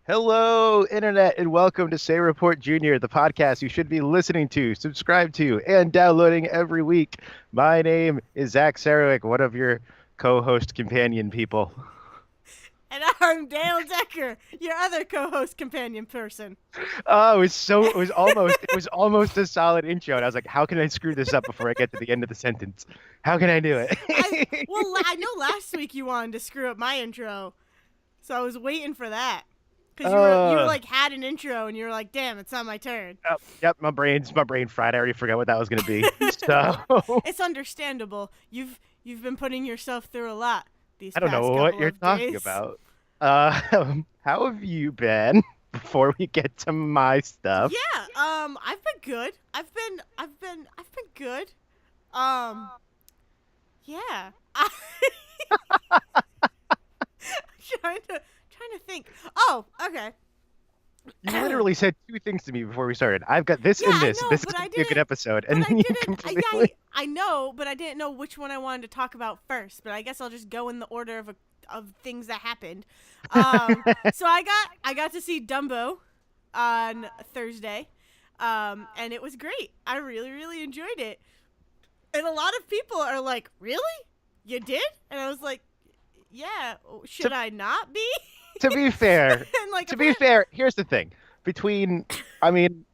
Hello, Internet, and welcome to Say Report Jr., the podcast you should be listening to, subscribe to, and downloading every week. My name is Zach Sarowik, one of your co-host companion people. And I'm Dale Decker, your other co-host companion person. Oh, it was almost a solid intro, and I was like, how can I screw this up before I get to the end of the sentence? How can I do it? I know last week you wanted to screw up my intro, so I was waiting for that because you were uh, like had an intro and you were like, damn, it's not my turn. yep, my brain fried. I already forgot what that was going to be. So It's understandable. You've been putting yourself through a lot these I don't past know what couple you're of talking days. about. How have you been before we get to my stuff? Yeah, I've been good. I've been good. Um, yeah. Trying to think. Oh, okay. You Yeah, literally said two things to me before we started. I've got this and I this. know, This is but gonna I be a good didn't. episode, But and I then you didn't. completely. I know, but I didn't know which one I wanted to talk about first. But I guess I'll just go in the order of things that happened. So I got to see Dumbo on Thursday, and it was great. I really enjoyed it. And a lot of people are like, "Really? You did?" And I was like, "Yeah. Should to I not be?" to be fair, And like, to be apparently, fair, here's the thing. Between, I mean,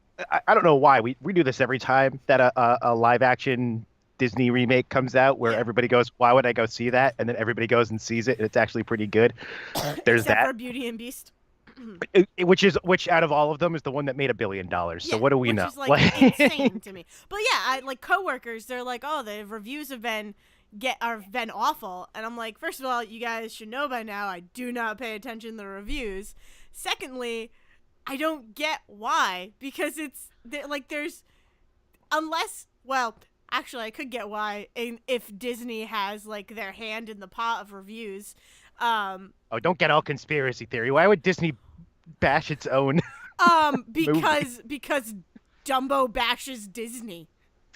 I don't know why we do this every time that a live action Disney remake comes out, where yeah. everybody goes, "Why would I go see that?" And then everybody goes and sees it, and it's actually pretty good. There's Except that. for Beauty and Beast. Which out of all of them is the one that made $1 billion. So Yeah, what do we which know? is like Like, insane to me. But yeah, I like coworkers. They're like, "Oh, the reviews have been awful," and I'm like, first of all, you guys should know by now, I do not pay attention to the reviews. Secondly, I don't get why because like there's unless well. Actually, I could get why if Disney has like their hand in the pot of reviews. Um, oh, don't get all conspiracy theory. Why would Disney bash its own movie? because Dumbo bashes Disney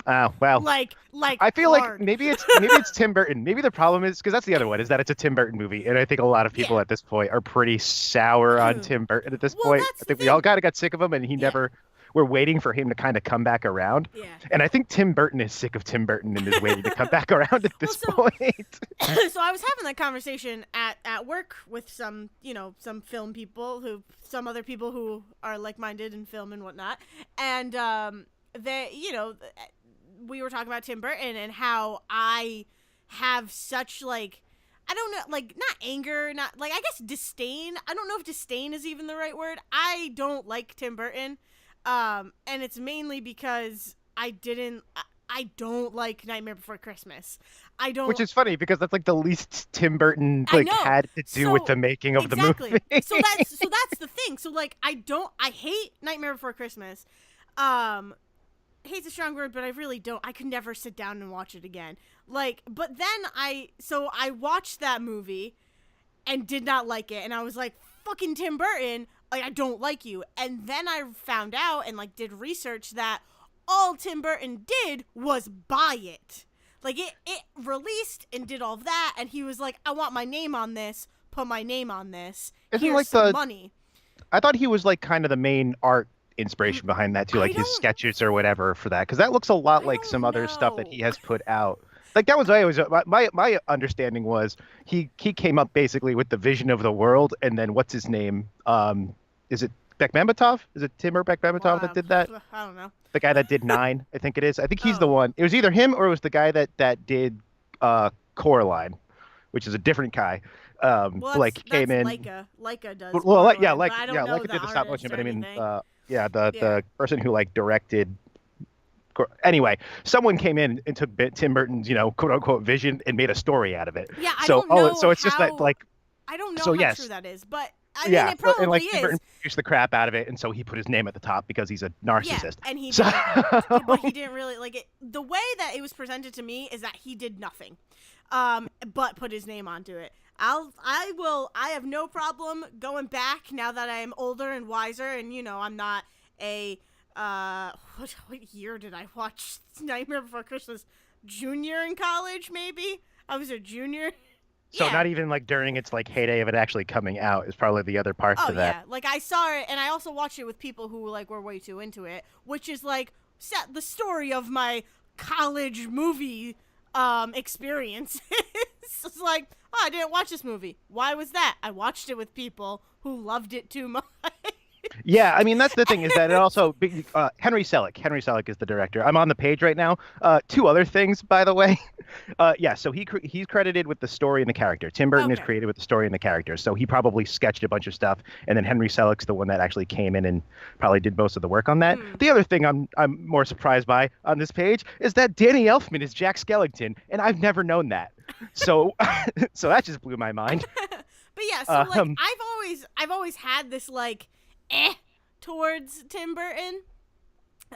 Oh, well, like I feel like hard. maybe it's Tim Burton. Maybe the problem is because that's the other one is that it's a Tim Burton movie, and I think a lot of people Yeah. at this point are pretty sour on Tim Burton at this Well, point. I that's the think we all thing. kind of got sick of him, and he Yeah. never. We're waiting for him to kind of come back around, Yeah. and I think Tim Burton is sick of Tim Burton and is waiting to come back around at Well, this point. so I was having that conversation at work with some film people some other people who are like-minded in film and whatnot. And we were talking about Tim Burton and how I have such like I don't know, like not anger, not like I guess disdain. I don't know if disdain is even the right word. I don't like Tim Burton, and it's mainly because I don't like Nightmare Before Christmas. I Which don't. is funny because that's like the least Tim Burton I like know. had to do with So the making of the exactly. movie. So that's the thing. So like I hate Nightmare Before Christmas. Um, hate's a strong word, but I really don't. I could never sit down and watch it again. Like, but then I watched that movie and did not like it, and I was like, fucking Tim Burton, like I don't like you. And then I found out and like did research that all Tim Burton did was buy it. Like it released and did all of that, and he was like, I want my name on this. Put my name on this. Isn't Here's like some the money. I thought he was like kind of the main art inspiration behind that too, I like his don't sketches or whatever for that, because that looks a lot I like some don't other stuff that he know. has put out. Like that was I always my understanding was he came up basically with the vision of the world, and then what's his name? Is it Bekmambetov? Is it Timur Bekmambetov that Well, did that? I don't know. The guy that did Nine, I think it is. I think he's the Oh, one. It was either him or it was the guy that did Coraline, which is a different guy. well, Like came that's in. Leica. Leica does Well, like, Coraline, but I don't like know it the did the stop artist motion, or but I mean, anything. yeah, the Yeah, the person who like directed. Anyway, someone came in and took Tim Burton's, quote unquote vision and made a story out of it. yeah. So, so it's just that like, I don't know so how true yes, that is, but I mean, yeah, it and probably like Tim is. Burton produced the crap out of it, and so he put his name at the top because he's a Yeah, narcissist. and he So, didn't. But he didn't really like it. The way that it was presented to me is that he did nothing, but put his name onto it. I have no problem going back now that I am older and wiser, and I'm not a what year did I watch Nightmare Before Christmas? Junior in college, maybe. I was a junior. So Yeah. not even like during its like heyday of it actually coming out is probably the other part Oh to that. yeah. Like I saw it, and I also watched it with people who like were way too into it, which is like set the story of my college movie experience. It's like, oh, I didn't watch this movie. Why was that? I watched it with people who loved it too much. Yeah, I mean that's the thing is that it also Henry Selick. Henry Selick is the director. I'm on the page right now. Two other things, by the way. Yeah, so he's credited with the story and the character. Tim Burton is Okay. created with the story and the character. So he probably sketched a bunch of stuff, and then Henry Selick's the one that actually came in and probably did most of the work on that. Hmm. The other thing I'm more surprised by on this page is that Danny Elfman is Jack Skellington, and I've never known that. So so that just blew my mind. But yeah, so like Um, I've always had this like towards Tim Burton.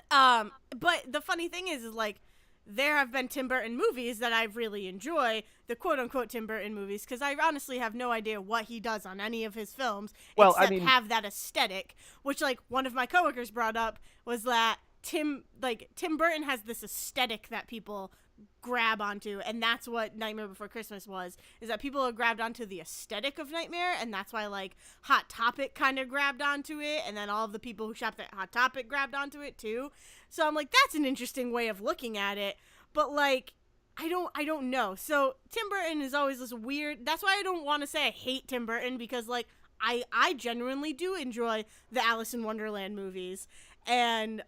But the funny thing is like there have been Tim Burton movies that I really enjoy, the quote unquote Tim Burton movies, because I honestly have no idea what he does on any of his films well, I except mean, have that aesthetic, which like one of my coworkers brought up was that Tim Burton has this aesthetic that people grab onto, and that's what Nightmare Before Christmas was, is that people have grabbed onto the aesthetic of Nightmare, and that's why like Hot Topic kind of grabbed onto it, and then all of the people who shopped at Hot Topic grabbed onto it too. So I'm like, that's an interesting way of looking at it, but like I don't know. So Tim Burton is always this weird, that's why I don't want to say I hate Tim Burton, because like I genuinely do enjoy the Alice in Wonderland movies, and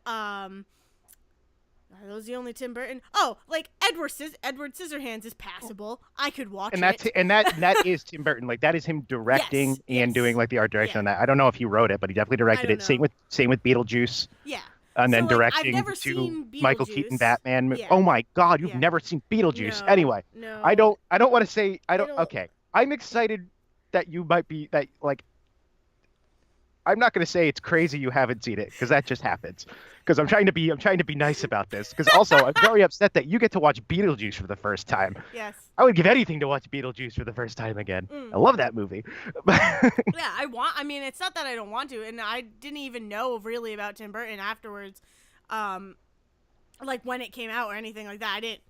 are those the only Tim Burton? Oh, like Edward Scissorhands is passable. I could watch and it. that is Tim Burton. Like that is him directing Yes, and doing yes, like the art direction yeah. on that. I don't know if he wrote it, but he definitely I directed don't it. know. Same with Beetlejuice, Yeah. and So then like I've directing never the two seen Michael Keaton Beetlejuice. Batman. Yeah. Oh my God, you've Yeah. never seen Beetlejuice. No. Anyway, No. I don't want to say I I don't. don't. Okay, I'm excited that you might be that like I'm not going to say it's crazy you haven't seen it because that just happens. Because I'm trying to be nice about this. Because also I'm very upset that you get to watch Beetlejuice for the first time. Yes. I would give anything to watch Beetlejuice for the first time again. Mm. I love that movie. Yeah, I mean, it's not that I don't want to, and I didn't even know really about Tim Burton afterwards, um, like when it came out or anything like that. I didn't.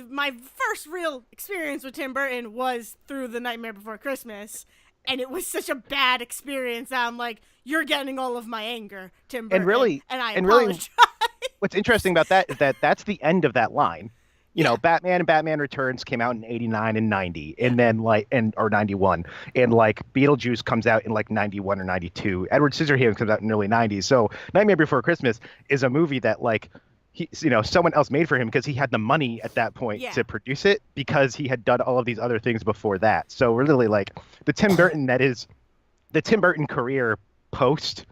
My first real experience with Tim Burton was through The Nightmare Before Christmas, and it was such a bad experience that I'm like, you're getting all of my anger, Tim Burton, and I really, apologize. what's interesting about that is that that's the end of that line. You know, Yeah. Batman and Batman Returns came out in 89 and 90, Yeah. and then like and or 91, and like Beetlejuice comes out in like 91 or 92. Edward Scissorhands comes out in early 90s. So Nightmare Before Christmas is a movie that like someone else made for him because he had the money at that point Yeah. to produce it because he had done all of these other things before that. So really like the Tim Burton that is the Tim Burton career post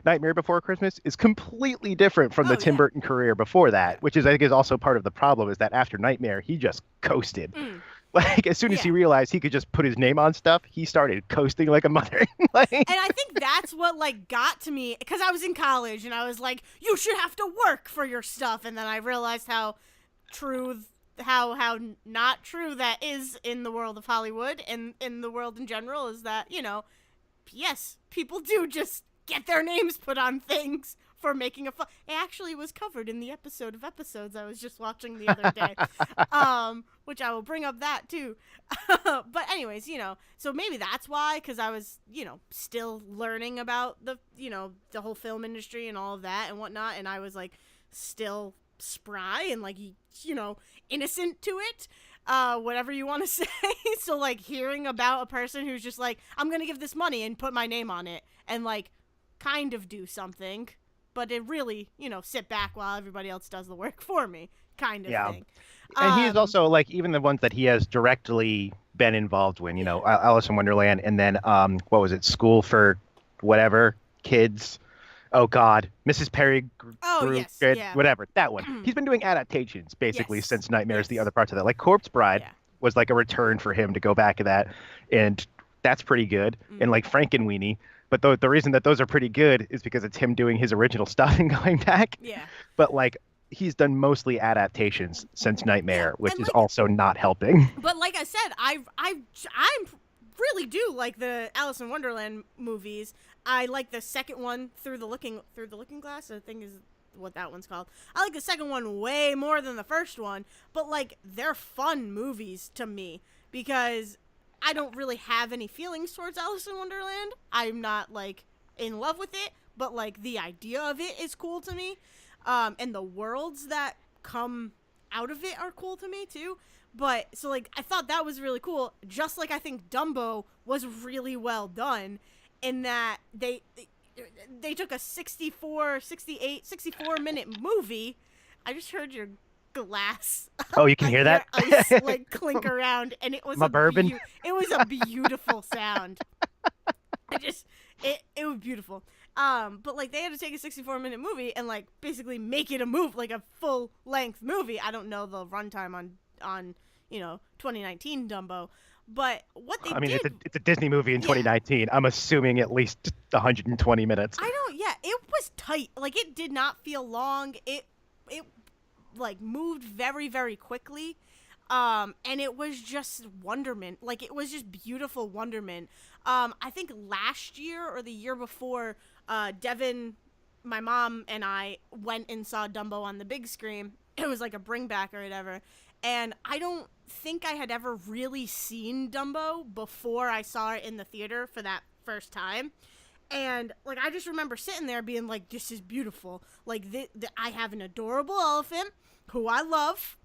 Nightmare Before Christmas is completely different from the Oh Tim yeah. Burton career before Yeah. that, which is I think is also part of the problem is that after Nightmare he just coasted. Mm. Like as soon as he Yeah. realized he could just put his name on stuff, he started coasting like a mother. Like And I think that's what like got to me, because I was in college and I was like, you should have to work for your stuff, and then I realized how true how not true that is in the world of Hollywood and in the world in general, is that, yes, people do just get their names put on things for making a fun. It actually was covered in the episode of episodes I was just watching the other day, which I will bring up that too. But anyways, so maybe that's why, because I was, still learning about the whole film industry and all of that and whatnot, and I was like still spry and like, innocent to it. Whatever you want to say. So like hearing about a person who's just like, I'm gonna give this money and put my name on it and like kind of do something, but it really, sit back while everybody else does the work for me, kind of yeah. thing. And he is also like even the ones that he has directly been involved with, Alice in Wonderland, and then what was it, School for whatever kids? Oh God, Mrs. Perry Oh grew yes, good, yeah. whatever that one. He's been doing adaptations basically Yes, since Nightmares. The yes. other parts of that, like Corpse Bride, Yeah. was like a return for him to go back to that, and that's pretty good. And like Frankenweenie. But the reason that those are pretty good is because it's him doing his original stuff and going back. Yeah. But like he's done mostly adaptations since Nightmare, Yeah, which and is like, also not helping. but like I said, I really do like the Alice in Wonderland movies. I like the second one, through the looking glass, I think is what that one's called. I like the second one way more than the first one, but like they're fun movies to me because I don't really have any feelings towards Alice in Wonderland. I'm not like in love with it, but like the idea of it is cool to me. And the worlds that come out of it are cool to me too. But so like I thought that was really cool. Just like I think Dumbo was really well done in that they took a 64, 68, 64 minute movie. I just heard your glass, Oh, you can hear your that? ice like clink around, and it was My bourbon. it was a beautiful sound. I just it was beautiful. But like they had to take a 64 minute movie and like basically make it a move like a full length movie. I don't know the runtime on 2019 Dumbo, but what they I mean, did, it's a Disney movie in yeah, 2019. I'm assuming at least 120 minutes. I don't, yeah, it was tight. Like it did not feel long. It like moved very very quickly. And it was just wonderment. Like it was just beautiful wonderment. I think last year or the year before, Devin, my mom, and I went and saw Dumbo on the big screen. It was like a bring back or whatever. And I don't think I had ever really seen Dumbo before I saw it in the theater for that first time. And like I just remember sitting there being like, "This is beautiful." Like I have an adorable elephant who I love,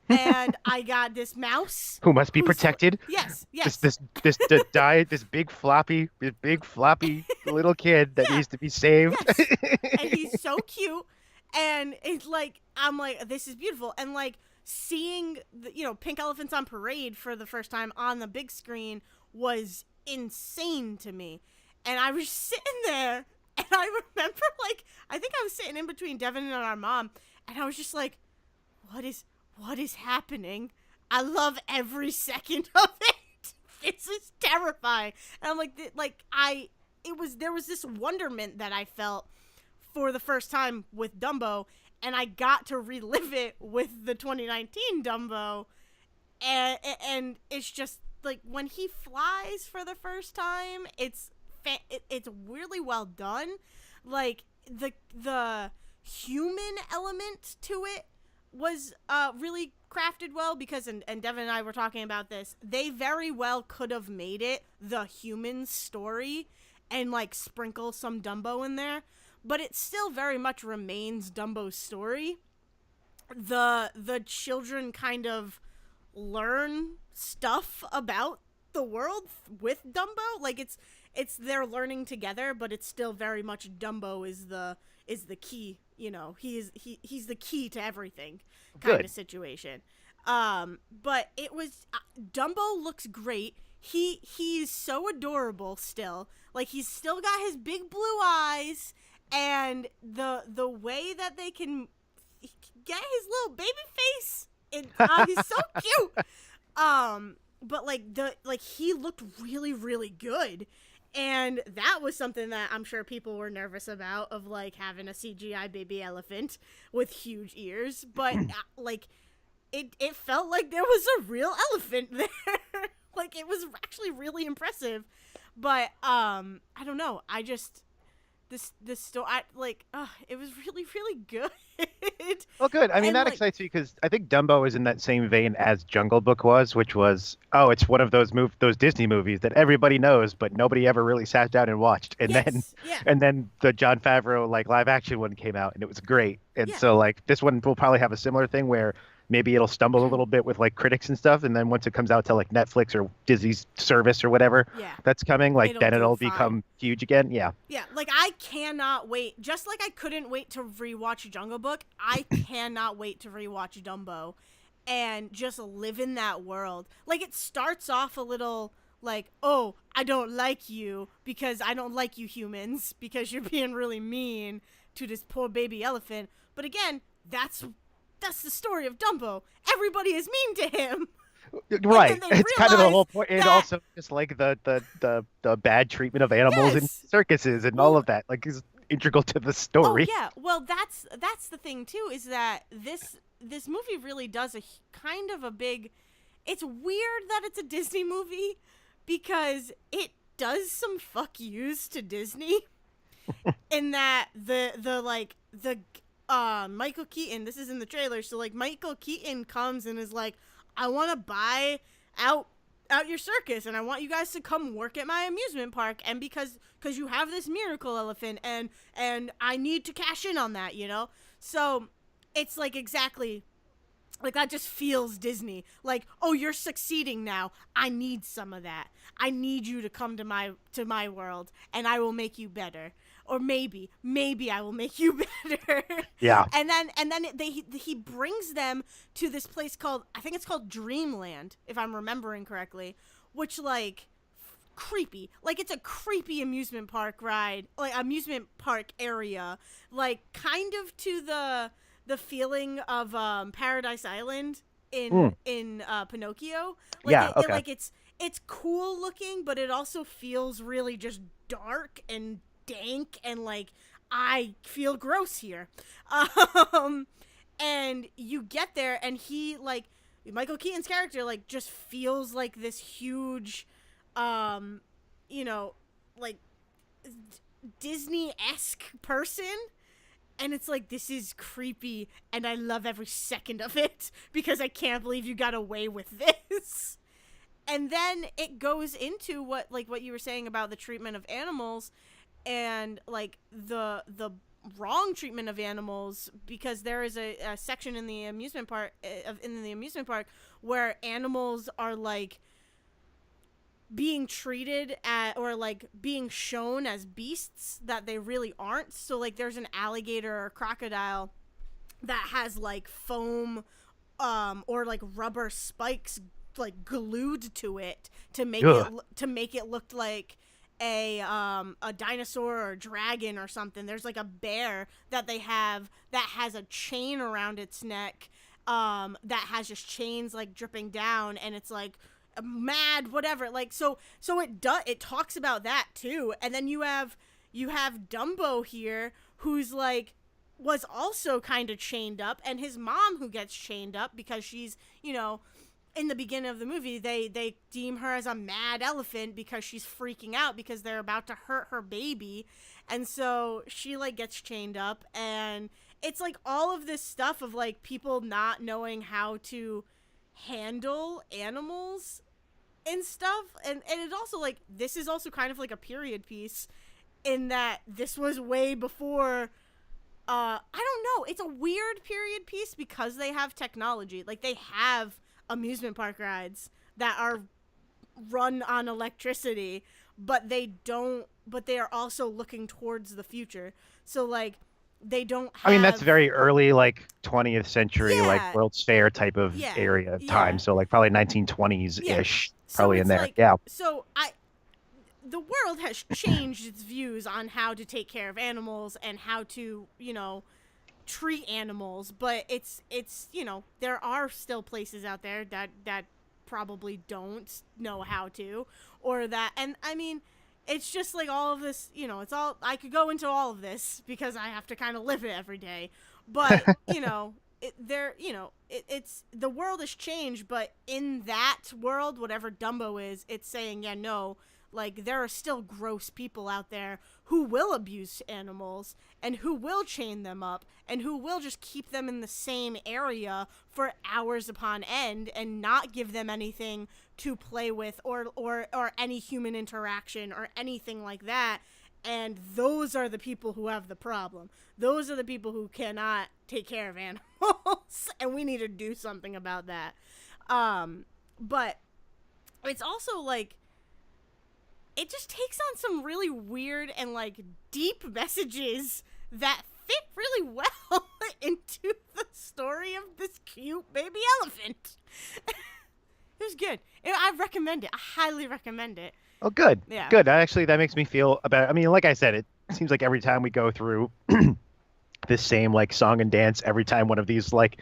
and I got this mouse Who must be who's protected. yes, This yes, this this the diet this big floppy little kid that yeah, needs to be saved. yes, and he's so cute, and it's like I'm like, this is beautiful, and like seeing the pink elephants on parade for the first time on the big screen was insane to me, and I was sitting there, and I remember like I think I was sitting in between Devin and our mom, and I was just like, what is happening? I love every second of it. This is terrifying. And I'm like there was this wonderment that I felt for the first time with Dumbo, and I got to relive it with the 2019 Dumbo, and it's just like when he flies for the first time, it's really well done. Like the human element to it was really crafted well because and Devin and I were talking about this. They very well could have made it the human story and like sprinkle some Dumbo in there, but it still very much remains Dumbo's story. The children kind of learn stuff about the world with Dumbo. Like it's they're learning together, but it's still very much Dumbo is the key. He's the key to everything kind Good. of situation. But it was Dumbo looks great. He's so adorable still. Like he's still got his big blue eyes, and the way that they can get his little baby face. He's so cute. But like he looked really really good. And that was something that I'm sure people were nervous about, of like having a CGI baby elephant with huge ears, but like it felt like there was a real elephant there. Like it was actually really impressive. But I don't know. I just this story it was really really good. Well, good. I mean, And that like excites me because I think Dumbo is in that same vein as Jungle Book was, which was, oh, it's one of those Disney movies that everybody knows, but nobody ever really sat down and watched. yes, yeah. And then the Jon Favreau like live action one came out, and it was great. And Yeah. so like this one will probably have a similar thing where maybe it'll stumble a little bit with like critics and stuff, and then once it comes out to like Netflix or Disney's service or whatever Yeah. that's coming, like It'll then do it'll fine. become huge again. Yeah. Yeah, like I cannot wait. Just like I couldn't wait to rewatch Jungle Book, I cannot wait to rewatch Dumbo and just live in that world. Like it starts off a little like, "Oh, I don't like you because I don't like you humans because you're being really mean to this poor baby elephant." But again, that's the story of Dumbo. Everybody is mean to him. Right. And then they It's kind of the realize whole point. And that also just like the bad treatment of animals in yes. circuses and all Well, of that. Like is integral to the oh story. yeah, well that's the thing too, is that this movie really does kind of a big. It's weird that it's a Disney movie because it does some fuck yous to Disney in that the Michael Keaton, this is in the trailer, so like Michael Keaton comes and is like, I want to buy out out your circus, and I want you guys to come work at my amusement park, and because you have this miracle elephant, and I need to cash in on that, you know? So it's like exactly like that just feels Disney. Like, oh, you're succeeding now. I need some of that. I need you to come to my world, and I will make you better. Or maybe I will make you better. Yeah. and then he brings them to this place called, I think it's called Dreamland, if I'm remembering correctly, which like creepy. Like, it's a creepy amusement park ride, like amusement park area, like kind of to the feeling of Paradise Island Mm. in Pinocchio. Like Yeah. Okay. like it's cool looking, but it also feels really just dark and dank, and like I feel gross here. Um and you get there, and he like Michael Keaton's character like just feels like this huge um you know, like Disney-esque person, and it's like, this is creepy, and I love every second of it because I can't believe you got away with this. And then it goes into what you were saying about the treatment of animals, and like the wrong treatment of animals, because there is a section in the amusement park where animals are like being treated at, or like being shown as beasts that they really aren't. So like there's an alligator or crocodile that has like foam or like rubber spikes like glued to it to make Ugh. it look like a dinosaur or a dragon or something. There's like a bear that they have that has a chain around its neck that has just chains like dripping down, and it's like mad whatever. Like, so it talks about that too. And then you have Dumbo here, who's like was also kind of chained up, and his mom, who gets chained up because she's, you know, in the beginning of the movie, they deem her as a mad elephant because she's freaking out because they're about to hurt her baby. And so she like gets chained up, and it's like all of this stuff of like people not knowing how to handle animals and stuff. And it also like, this is also kind of like a period piece in that this was way before I don't know, it's a weird period piece because they have technology. Like, they have amusement park rides that are run on electricity, but they are also looking towards the future. So like they don't I mean, that's have very early, like 20th century, like yeah World's Fair type of yeah area of time. yeah So like probably 1920s yeah ish, so probably in it's there. like, Yeah. the world has changed its views on how to take care of animals and how to, you know, treat animals, but it's you know, there are still places out there that probably don't know how to, or that. And I mean, it's just like all of this, you know, it's all, I could go into all of this because I have to kind of live it every day, but you know, it's the world has changed, but in that world, whatever Dumbo is, it's saying, yeah, no, like there are still gross people out there who will abuse animals and who will chain them up and who will just keep them in the same area for hours upon end and not give them anything to play with, or any human interaction or anything like that. And those are the people who have the problem. Those are the people who cannot take care of animals, and we need to do something about that. But it's also like, it just takes on some really weird and like deep messages that fit really well into the story of this cute baby elephant. It was good. I recommend it. I highly recommend it. Oh, good. Yeah. Good. Actually, that makes me feel about, I mean, like I said, it seems like every time we go through this same like song and dance, every time one of these like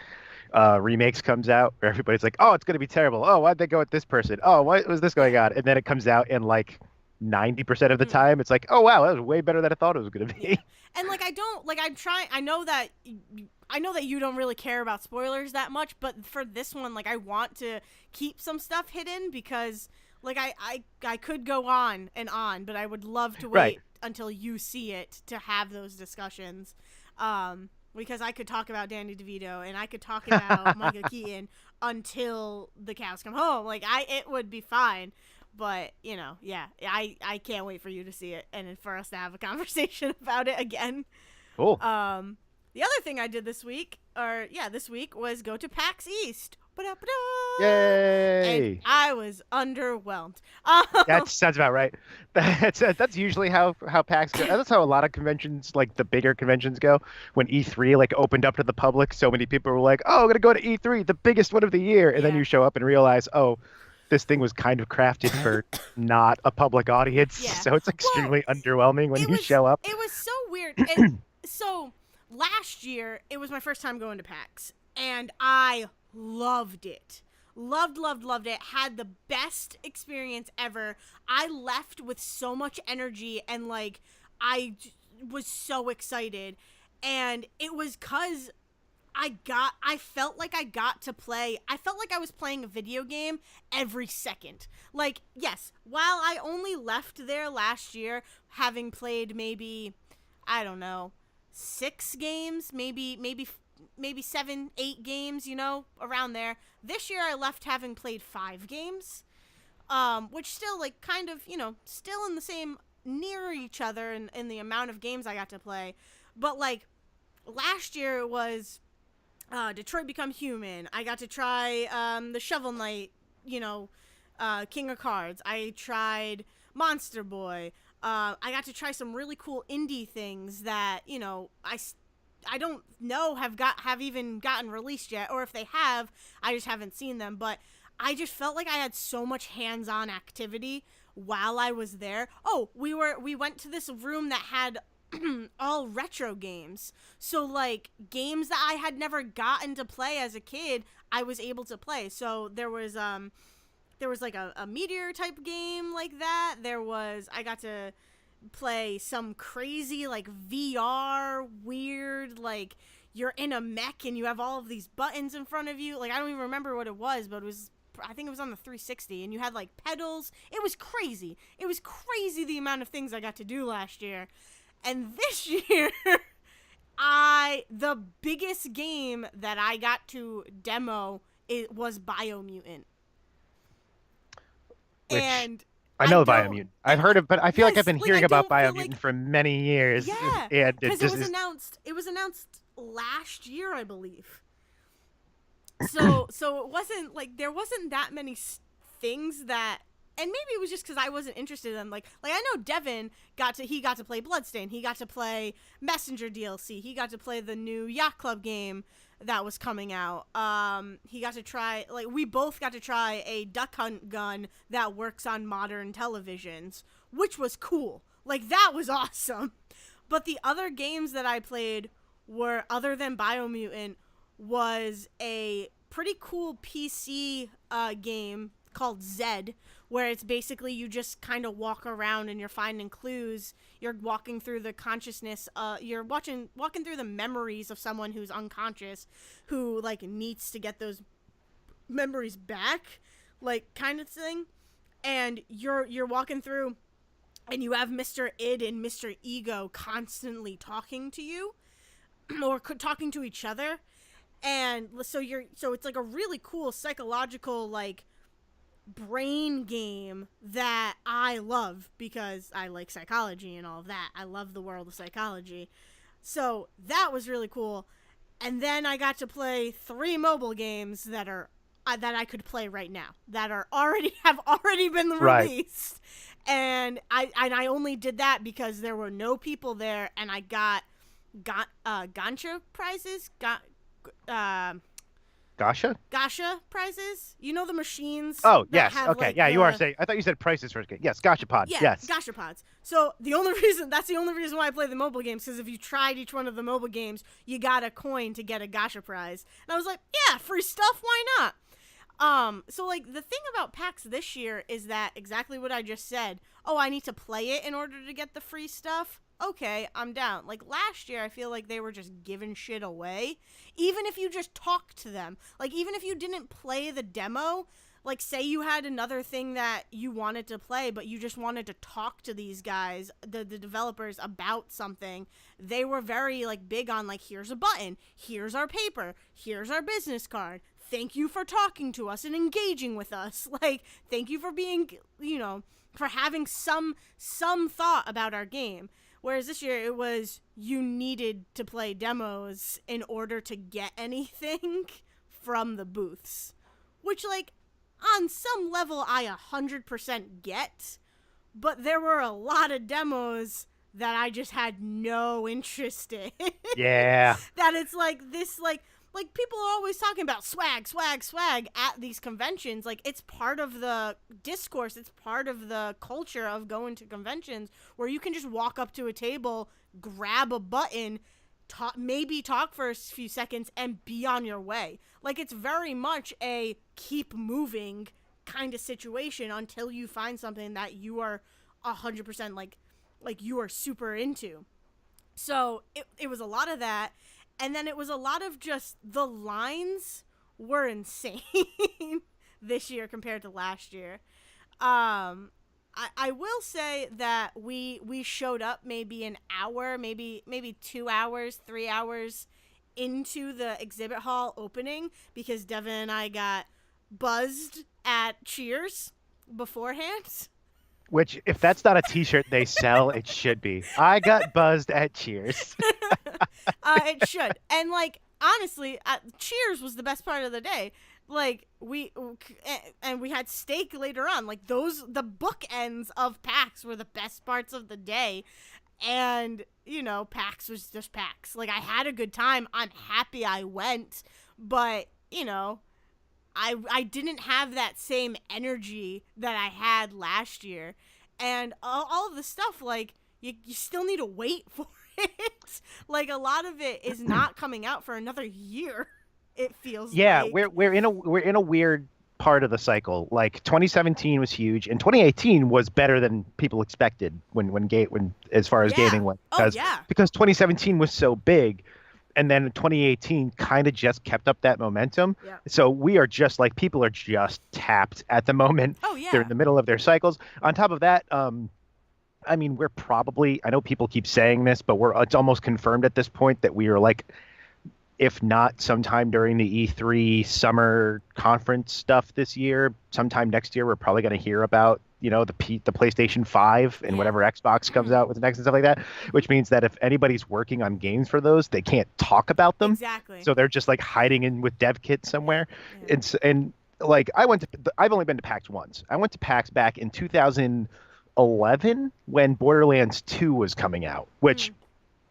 remakes comes out, where everybody's like, oh, it's going to be terrible. Oh, why'd they go with this person? Oh, what was this going on? And then it comes out in like 90% of the Mm. time, it's like, oh, wow, that was way better than I thought it was going to Yeah. be. And like, I don't like, I'm trying, I know that you don't really care about spoilers that much, but for this one, like, I want to keep some stuff hidden because like I could go on and on, but I would love to Right. wait until you see it to have those discussions. Because I could talk about Danny DeVito and I could talk about Michael Keaton until the cows come home. Like it would be fine. But, yeah, I can't wait for you to see it and for us to have a conversation about it again. Cool. The other thing I did this week, this week, was go to PAX East. Ba-da-ba-da! And Yay! I was underwhelmed. That sounds about right. That's usually how PAX go. That's how a lot of conventions, like the bigger conventions, go. When E3 like opened up to the public, so many people were like, "Oh, I'm gonna go to E3, the biggest one of the year," and then Yeah. you show up and realize, "Oh, this thing was kind of crafted for not a public audience." Yeah. So it's Well, extremely underwhelming when it you was show up. it was so weird. And so last year it was my first time going to PAX, and I loved it. Loved it. Had the best experience ever. I left with so much energy and like was so excited. And it was cuz I felt like I felt like I was playing a video game every second. Like, yes, while I only left there last year having played maybe, I don't know, 6 games, maybe 7, 8 games, around there. This year I left having played 5 games. Which still like kind of, still in the same near each other in the amount of games I got to play. But like last year it was Detroit Become Human. I got to try the Shovel Knight, King of Cards. I tried Monster Boy. I got to try some really cool indie things that I don't know have even gotten released yet, or if they have, I just haven't seen them. But I just felt like I had so much hands-on activity while I was there. Oh, we went to this room that had all retro games. So like games that I had never gotten to play as a kid, I was able to play. So there was like a meteor type game like that. I got to play some crazy like VR weird, like you're in a mech and you have all of these buttons in front of you. Like I don't even remember what it was, but I think it was on the 360 and you had like pedals. It was crazy. It was crazy the amount of things I got to do last year. And this year, the biggest game that I got to demo was Biomutant. Which And I know Biomutant. I've heard of, but I feel like I've yes, been like hearing I about don't feel Biomutant like, for many years, yeah, and it because just was is. announced. It was announced last year, I believe. So it wasn't like there wasn't that many things that. And maybe it was just because I wasn't interested in them. Like I know Devin got to play Bloodstain. He got to play Messenger DLC. He got to play the new Yacht Club game that was coming out. He got to try, like, we both got to try a duck hunt gun that works on modern televisions, which was cool. Like, that was awesome. But the other games that I played were, other than Biomutant, was a pretty cool PC game called Zed, where it's basically you just kind of walk around and you're finding clues. You're walking through the consciousness. You're walking through the memories of someone who's unconscious, who like needs to get those memories back, like kind of thing. And you're walking through, and you have Mr. Id and Mr. Ego constantly talking to you, or talking to each other. And so it's like a really cool psychological like brain game that I love because I like psychology and all of that. I love the world of psychology. So that was really cool. And then I got to play 3 mobile games that I could play right now that have already been released. Right. And I only did that because there were no people there, and I got Gacha prizes. Gacha prizes. You know the machines? Oh, yes. Have, okay. like, Yeah, you are saying. I thought you said prices first. Yes, Gacha Pods. Yeah, yes. Gacha Pods. So that's the only reason why I play the mobile games, because if you tried each one of the mobile games, you got a coin to get a Gacha prize. And I was like, yeah, free stuff, why not? So like the thing about PAX this year is that exactly what I just said. Oh, I need to play it in order to get the free stuff? Okay, I'm down. Like last year, I feel like they were just giving shit away. Even if you just talked to them. Like even if you didn't play the demo, like say you had another thing that you wanted to play, but you just wanted to talk to these guys, the developers, about something, they were very like big on like, here's a button, here's our paper, here's our business card, thank you for talking to us and engaging with us. Like, thank you for being, for having some thought about our game. Whereas this year it was you needed to play demos in order to get anything from the booths. Which, like, on some level I 100% get, but there were a lot of demos that I just had no interest in. Yeah. That it's like this, like people are always talking about swag, swag, swag at these conventions. Like, it's part of the discourse. It's part of the culture of going to conventions where you can just walk up to a table, grab a button, maybe talk for a few seconds, and be on your way. Like, it's very much a keep moving kind of situation until you find something that you are 100% like you are super into. So it was a lot of that. And then it was a lot of just the lines were insane this year compared to last year. I will say that we showed up maybe an hour, maybe 2 hours, 3 hours into the exhibit hall opening because Devin and I got buzzed at Cheers beforehand. Which, if that's not a T-shirt they sell, it should be. I got buzzed at Cheers. It should. And, like, honestly, Cheers was the best part of the day. Like, we had steak later on. Like, the bookends of PAX were the best parts of the day. And, PAX was just PAX. Like, I had a good time. I'm happy I went. But, I didn't have that same energy that I had last year. And all of the stuff, like, you still need to wait for it. Like, a lot of it is not coming out for another year, it feels like. we're in a weird part of the cycle. Like, 2017 was huge, and 2018 was better than people expected when as far as gaming went. Because 2017 was so big. And then 2018 kind of just kept up that momentum. Yeah. So we are just like, people are just tapped at the moment. Oh, yeah. They're in the middle of their cycles. On top of that, I mean, we're probably, I know people keep saying this, but it's almost confirmed at this point that we are like, if not sometime during the E3 summer conference stuff this year, sometime next year, we're probably going to hear about, the PlayStation 5 and whatever Xbox comes out with next and stuff like that, which means that if anybody's working on games for those, they can't talk about them. Exactly. So they're just like hiding in with dev kits somewhere. Yeah. And like, I've only been to PAX once. I went to PAX back in 2011 when Borderlands 2 was coming out, which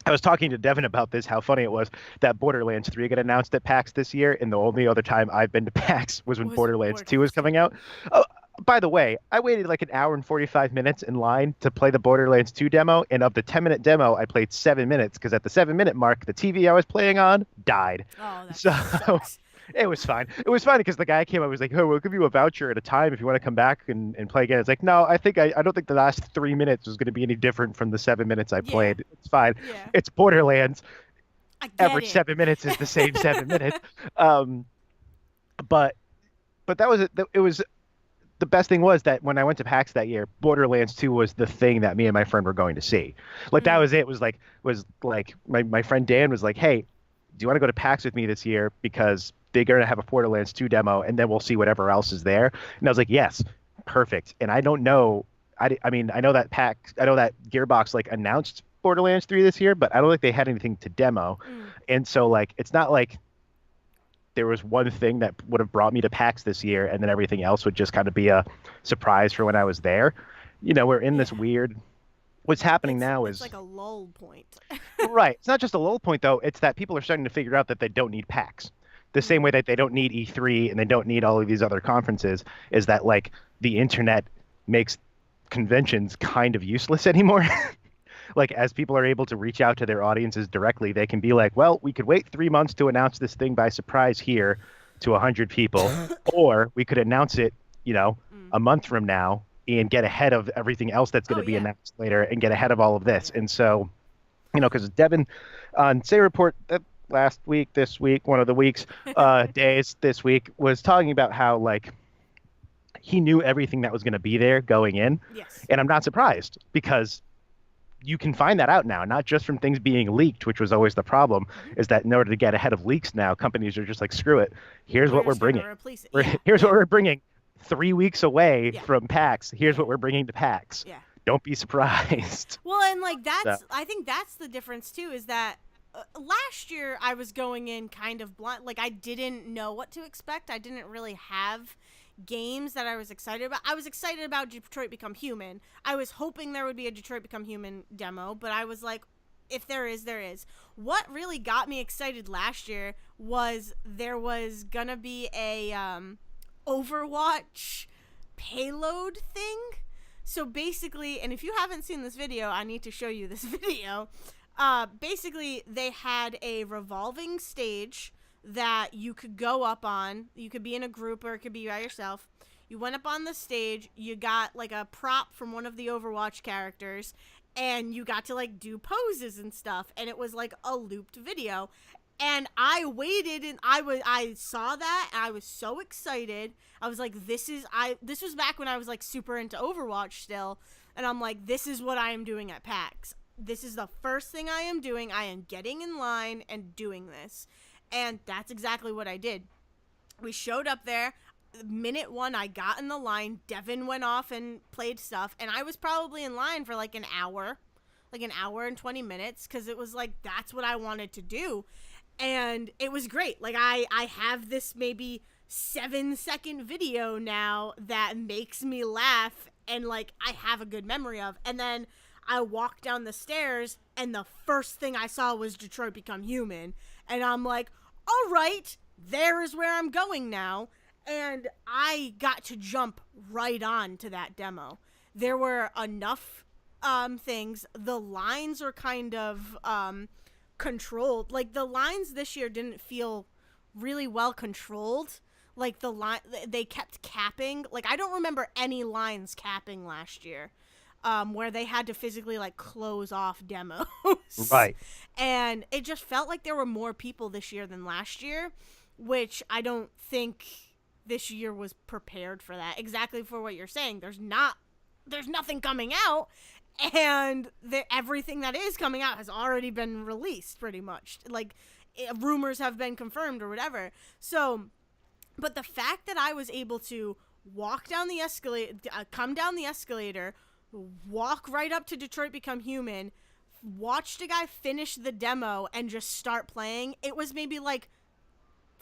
I was talking to Devin about this, how funny it was that Borderlands 3 got announced at PAX this year, and the only other time I've been to PAX was when Borderlands 2 was coming out. Oh, by the way, I waited like an hour and 45 minutes in line to play the Borderlands 2 demo, and of the 10-minute demo, I played 7 minutes, because at the 7-minute mark, the TV I was playing on died. Oh, that sucks. It was fine. It was fine because the guy came up and was like, "Oh, we'll give you a voucher at a time if you want to come back and play again." It's like, no, I don't think the last 3 minutes was going to be any different from the 7 minutes I played. It's fine. Yeah. It's Borderlands. Every 7 minutes is the same 7 minutes. But that was it. It was the best thing was that when I went to PAX that year, Borderlands 2 was the thing that me and my friend were going to see. Like, that was it. Was like my friend Dan was like, "Hey, do you want to go to PAX with me this year? Because they're going to have a Borderlands 2 demo, and then we'll see whatever else is there." And I was like, yes, perfect. And I don't know. I mean, I know that Gearbox like announced Borderlands 3 this year, but I don't think they had anything to demo. And so, like, it's not like there was one thing that would have brought me to PAX this year, and then everything else would just kind of be a surprise for when I was there. We're in this weird. What's happening now is like a lull point. Right. It's not just a lull point, though. It's that people are starting to figure out that they don't need PAX. The same way that they don't need E3 and they don't need all of these other conferences, is that, like, the internet makes conventions kind of useless anymore. Like, as people are able to reach out to their audiences directly, they can be like, well, we could wait 3 months to announce this thing by surprise here to 100 people, or we could announce it, a month from now and get ahead of everything else that's going to be announced later and get ahead of all of this. And so, because Devin on Say Report last week, this week, one of the weeks, days this week, was talking about how, like, he knew everything that was going to be there going in. Yes. And I'm not surprised, because you can find that out now, not just from things being leaked, which was always the problem, Hmm. is that in order to get ahead of leaks now, companies are just like, screw it. Here's We're what we're just gonna bringing. replace it. Yeah, Here's what yeah, we're bringing 3 weeks away yeah, from PAX. Here's yeah, what we're bringing to PAX. yeah. Don't be surprised. Well, and like So, I think that's the difference too, is that last year I was going in kind of blind. Like I didn't know what to expect. I didn't really have games that I was excited about. I was excited about Detroit Become Human. I was hoping there would be a Detroit Become Human demo, but I was like, if there is, there is. What really got me excited last year was there was gonna be a Overwatch payload thing. So basically, and if you haven't seen this video, I need to show you this video. Basically, they had a revolving stage that you could go up on. You could be in a group or it could be by yourself. You went up on the stage, you got like a prop from one of the Overwatch characters, and you got to like do poses and stuff, and it was like a looped video. And I waited and I saw that and I was so excited. I was like, this was back when I was like super into Overwatch still, and I'm like, this is what I am doing at PAX. This is the first thing I am doing. I am getting in line and doing this. And that's exactly what I did. We showed up there. Minute one, I got in the line. Devin went off and played stuff. And I was probably in line for like an hour and 20 minutes, because it was like, that's what I wanted to do. And it was great. Like, I have this maybe 7-second video now that makes me laugh and like I have a good memory of. And then I walked down the stairs and the first thing I saw was Detroit Become Human. And I'm like, all right, there is where I'm going now. And I got to jump right on to that demo. There were enough things. The lines are kind of controlled. Like the lines this year didn't feel really well controlled. Like the line, they kept capping. Like I don't remember any lines capping last year, where they had to physically like close off demos. right. And it just felt like there were more people this year than last year, which I don't think this year was prepared for that. Exactly for what you're saying. There's nothing coming out, and everything that is coming out has already been released pretty much. Like rumors have been confirmed or whatever. So, but the fact that I was able to walk down the escalator, come down the escalator, walk right up to Detroit Become Human, watched a guy finish the demo and just start playing. It was maybe like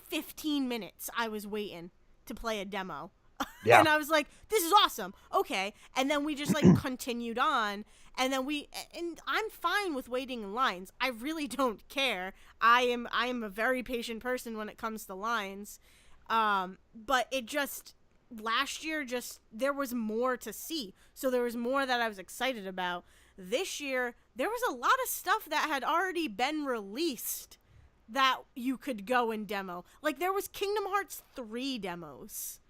15 minutes I was waiting to play a demo. Yeah. And I was like, this is awesome. Okay. And then we just like continued on, and and I'm fine with waiting in lines. I really don't care. I am a very patient person when it comes to lines. But it just last year just there was more to see. So there was more that I was excited about. This year there was a lot of stuff that had already been released that you could go and demo. Like there was Kingdom Hearts 3 demos.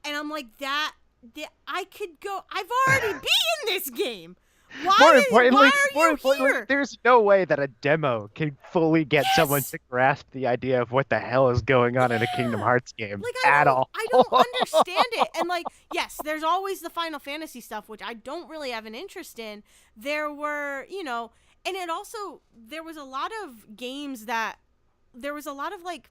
And I'm like, I could go. I've already been in this game. Why are you here? there's no way that a demo can fully get someone Yes. to grasp the idea of what the hell is going on in a Kingdom Yeah. Hearts game Like at all. I don't understand it. And like, yes, there's always the Final Fantasy stuff, which I don't really have an interest in. There were, and it also there was a lot of games that there was a lot of like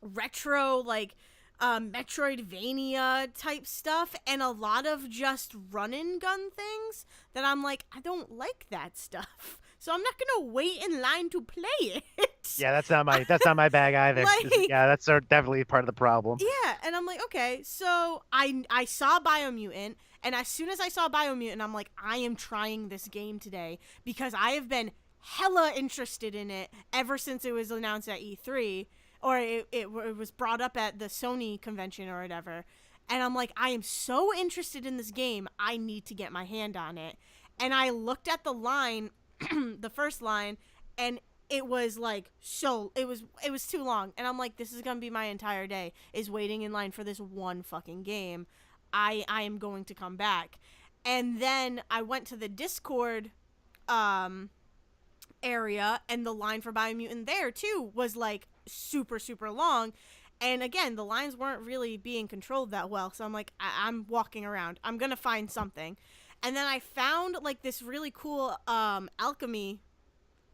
retro like Metroidvania type stuff, and a lot of just run and gun things that I'm like, I don't like that stuff. So I'm not gonna wait in line to play it. Yeah, that's not my bag either. Like, Yeah, that's definitely part of the problem. yeah, and I'm like, okay, so I saw Biomutant, and as soon as I saw Biomutant, I'm like, I am trying this game today because I have been hella interested in it ever since it was announced at E3, or it was brought up at the Sony convention or whatever. And I'm like, I am so interested in this game, I need to get my hand on it. And I looked at the line, the first line, and it was like it was too long, and I'm like, this is gonna be my entire day, is waiting in line for this one fucking game. I am going to come back. And then I went to the Discord area, and the line for Biomutant there too was like super super long. And again, the lines weren't really being controlled that well, so I'm like, I'm walking around, I'm gonna find something. And then I found like this really cool alchemy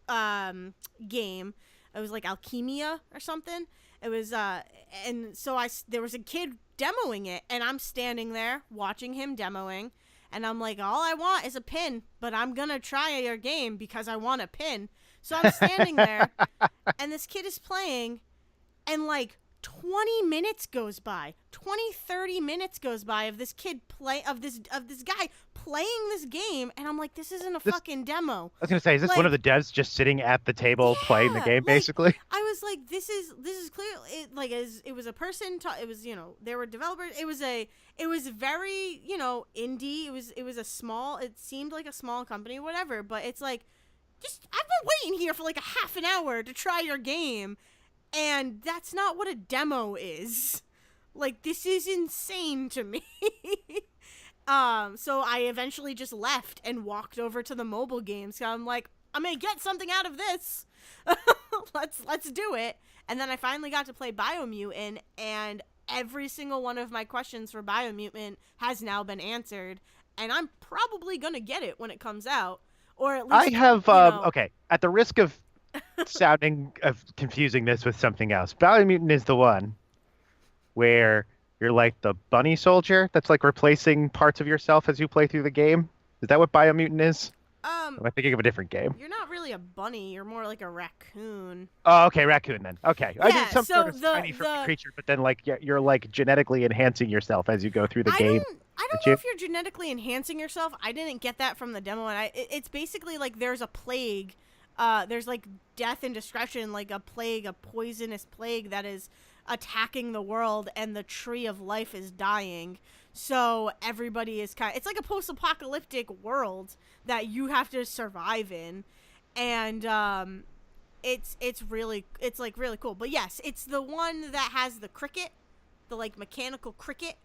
game. It was like Alchemia or something. It was and so there was a kid demoing it, and I'm standing there watching him demoing, and I'm like, all I want is a pin, but I'm gonna try your game because I want a pin. So I'm standing there, and this kid is playing, and like 20 minutes goes by, 30 minutes goes by of this kid of this guy playing this game, and I'm like, this isn't a fucking demo. I was gonna say, is this one Like, of the devs just sitting at the table playing the yeah, game, like basically? I was like, this is clearly it was a person. It was, there were developers. It was very, indie. It was a small. It seemed like a small company, whatever. But it's like, just I've been waiting here for like a half an hour to try your game, and that's not what a demo is. Like, this is insane to me. So I eventually just left and walked over to the mobile games. So I'm like, I'm gonna get something out of this. let's do it. And then I finally got to play Biomutant, and every single one of my questions for Biomutant has now been answered, and I'm probably gonna get it when it comes out, or at I least have okay. At the risk of confusing this with something else, Biomutant is the one where you're like the bunny soldier that's like replacing parts of yourself as you play through the game. Is that what Biomutant is? Am I thinking of a different game? You're not really a bunny. You're more like a raccoon. Oh, okay, raccoon then. Okay, I Yeah, did some so sort of tiny creature, but then like you're like genetically enhancing yourself as you go through the game. I don't know if you're genetically enhancing yourself. I didn't get that from the demo, and it's basically like there's a plague. There's like death and destruction, like a plague, a poisonous plague that is attacking the world, and the tree of life is dying. So everybody is it's like a post-apocalyptic world that you have to survive in, and it's like really cool. But yes, it's the one that has the cricket, the like mechanical cricket.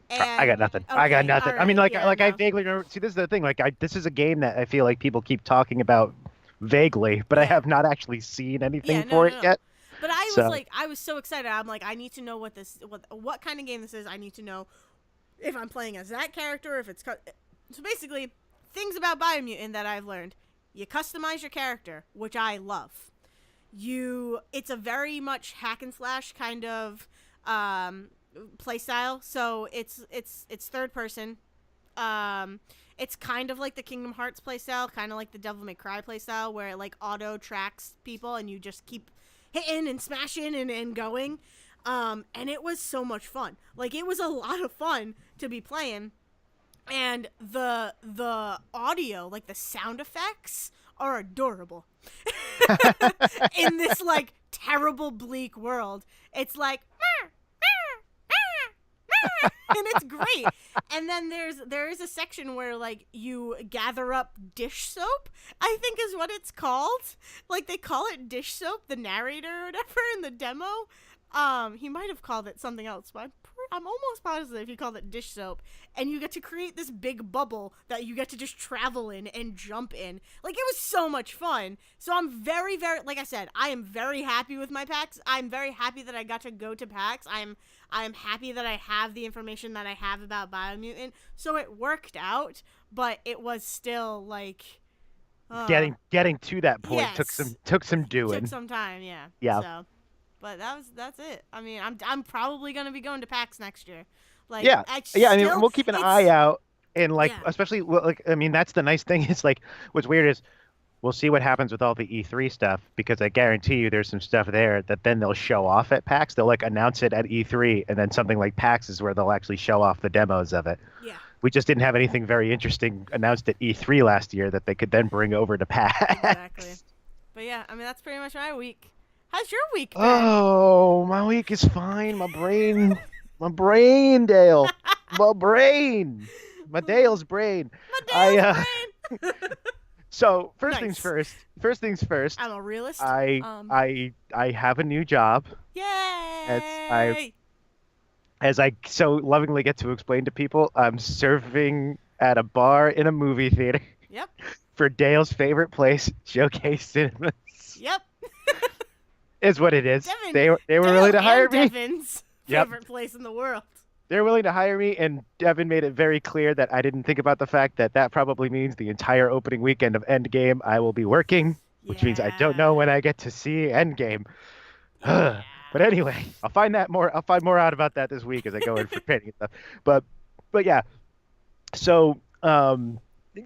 And, I got nothing. okay, I got nothing. right, I mean, like yeah, I no. vaguely remember. See, this is the thing. Like this is a game that I feel like people keep talking about vaguely, but I Yeah. have not actually seen anything Yeah, for no, it no. yet. But I was So like, I was so excited. I'm like, I need to know what kind of game this is. I need to know if I'm playing as that character, if it's so basically things about Biomutant that I've learned. You customize your character, which I love. It's a very much hack and slash kind of play style. So it's third person. It's kind of like the Kingdom Hearts playstyle, kind of like the Devil May Cry playstyle, where it like auto tracks people and you just keep hitting and smashing and going. And it was so much fun. Like, it was a lot of fun to be playing. And the audio, like the sound effects, are adorable. In this like terrible bleak world, it's like and it's great. And then there is a section where like you gather up dish soap, I think is what it's called. Like, they call it dish soap, the narrator or whatever in the demo. He might have called it something else, but I'm almost positive he called it dish soap. And you get to create this big bubble that you get to just travel in and jump in. Like, it was so much fun. So I'm very, very, like I said, I am very happy with my PAX. I'm very happy that I got to go to PAX. I'm happy that I have the information that I have about Biomutant. So it worked out, but it was still like getting to that point took some doing. Took some time, yeah. Yeah. So, but that's it. I mean, I'm probably gonna be going to PAX next year. Like, Yeah. I mean, we'll keep an eye out, and like, yeah. especially like, I mean, that's the nice thing is like, what's weird is we'll see what happens with all the E3 stuff, because I guarantee you there's some stuff there that then they'll show off at PAX. They'll like announce it at E3, and then something like PAX is where they'll actually show off the demos of it. Yeah. We just didn't have anything very interesting announced at E3 last year that they could then bring over to PAX. Exactly. But yeah, I mean, that's pretty much my week. How's your week been? Oh, my week is fine. My brain, Dayle. My brain. My Dale's brain. My Dale's brain. So Nice. First things first. I'm a realist. I have a new job. Yay! As I so lovingly get to explain to people, I'm serving at a bar in a movie theater. Yep. For Dale's favorite place, Showcase Cinemas. Yep. Is what it is. Devin, They were Dayle willing to hire and me. Devin's Yep. favorite place in the world. they're willing to hire me, and Devin made it very clear that I didn't think about the fact that that probably means the entire opening weekend of Endgame I will be working, which means I don't Yeah. know when I get to see Endgame. But Yeah. anyway, I'll find more out about that this week as I go in for training and stuff. But but yeah, so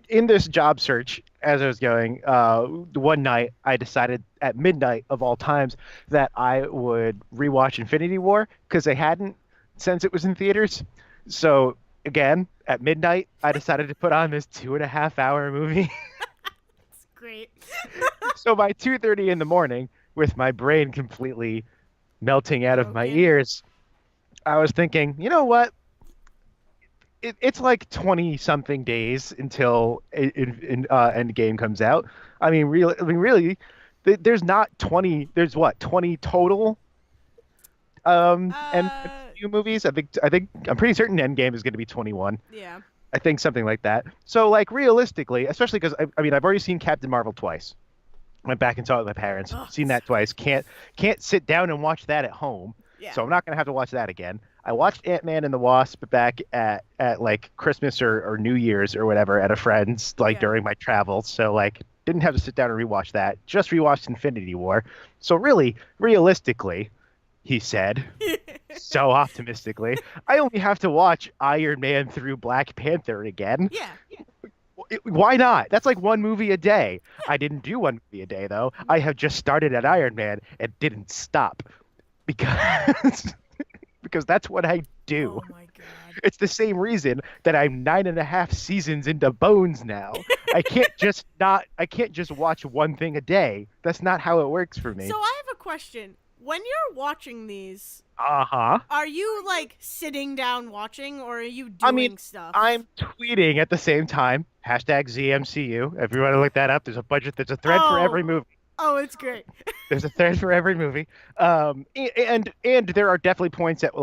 in this job search, as I was going, one night I decided at midnight of all times that I would rewatch Infinity War because they hadn't since it was in theaters. So again, at midnight, I decided to put on this 2.5 hour movie. It's great. So by 2:30 in the morning, with my brain completely melting out of my Broken. ears, I was thinking, you know what? It's like 20 something days until Endgame comes out. Really, there's not 20, there's what, 20 total Uh, MCU movies? I think I'm pretty certain Endgame is going to be 21. yeah. I think something like that. So like realistically, especially because I've already seen Captain Marvel twice. Went back and saw it with my parents. Oh, Seen that twice. Can't sit down and watch that at home. yeah. So I'm not gonna have to watch that again. I watched Ant-Man and the Wasp back at like Christmas or New Year's or whatever at a friend's like Yeah. during my travels. So like didn't have to sit down and rewatch that. Just rewatched Infinity War. So really, realistically, he said, so optimistically, I only have to watch Iron Man through Black Panther again. Yeah. Why not? That's like one movie a day. I didn't do one movie a day though. I have just started at Iron Man and didn't stop because because that's what I do. Oh my god. It's the same reason that I'm 9.5 seasons into Bones now. I can't just watch one thing a day. That's not how it works for me. So I have a question. When you're watching these, Uh-huh. are you like sitting down watching or are you I mean, doing stuff? I'm tweeting at the same time. Hashtag ZMCU. If you want to look that up, there's a thread for every Oh. movie. Oh, it's great. There's a thread for every movie. And there are definitely points at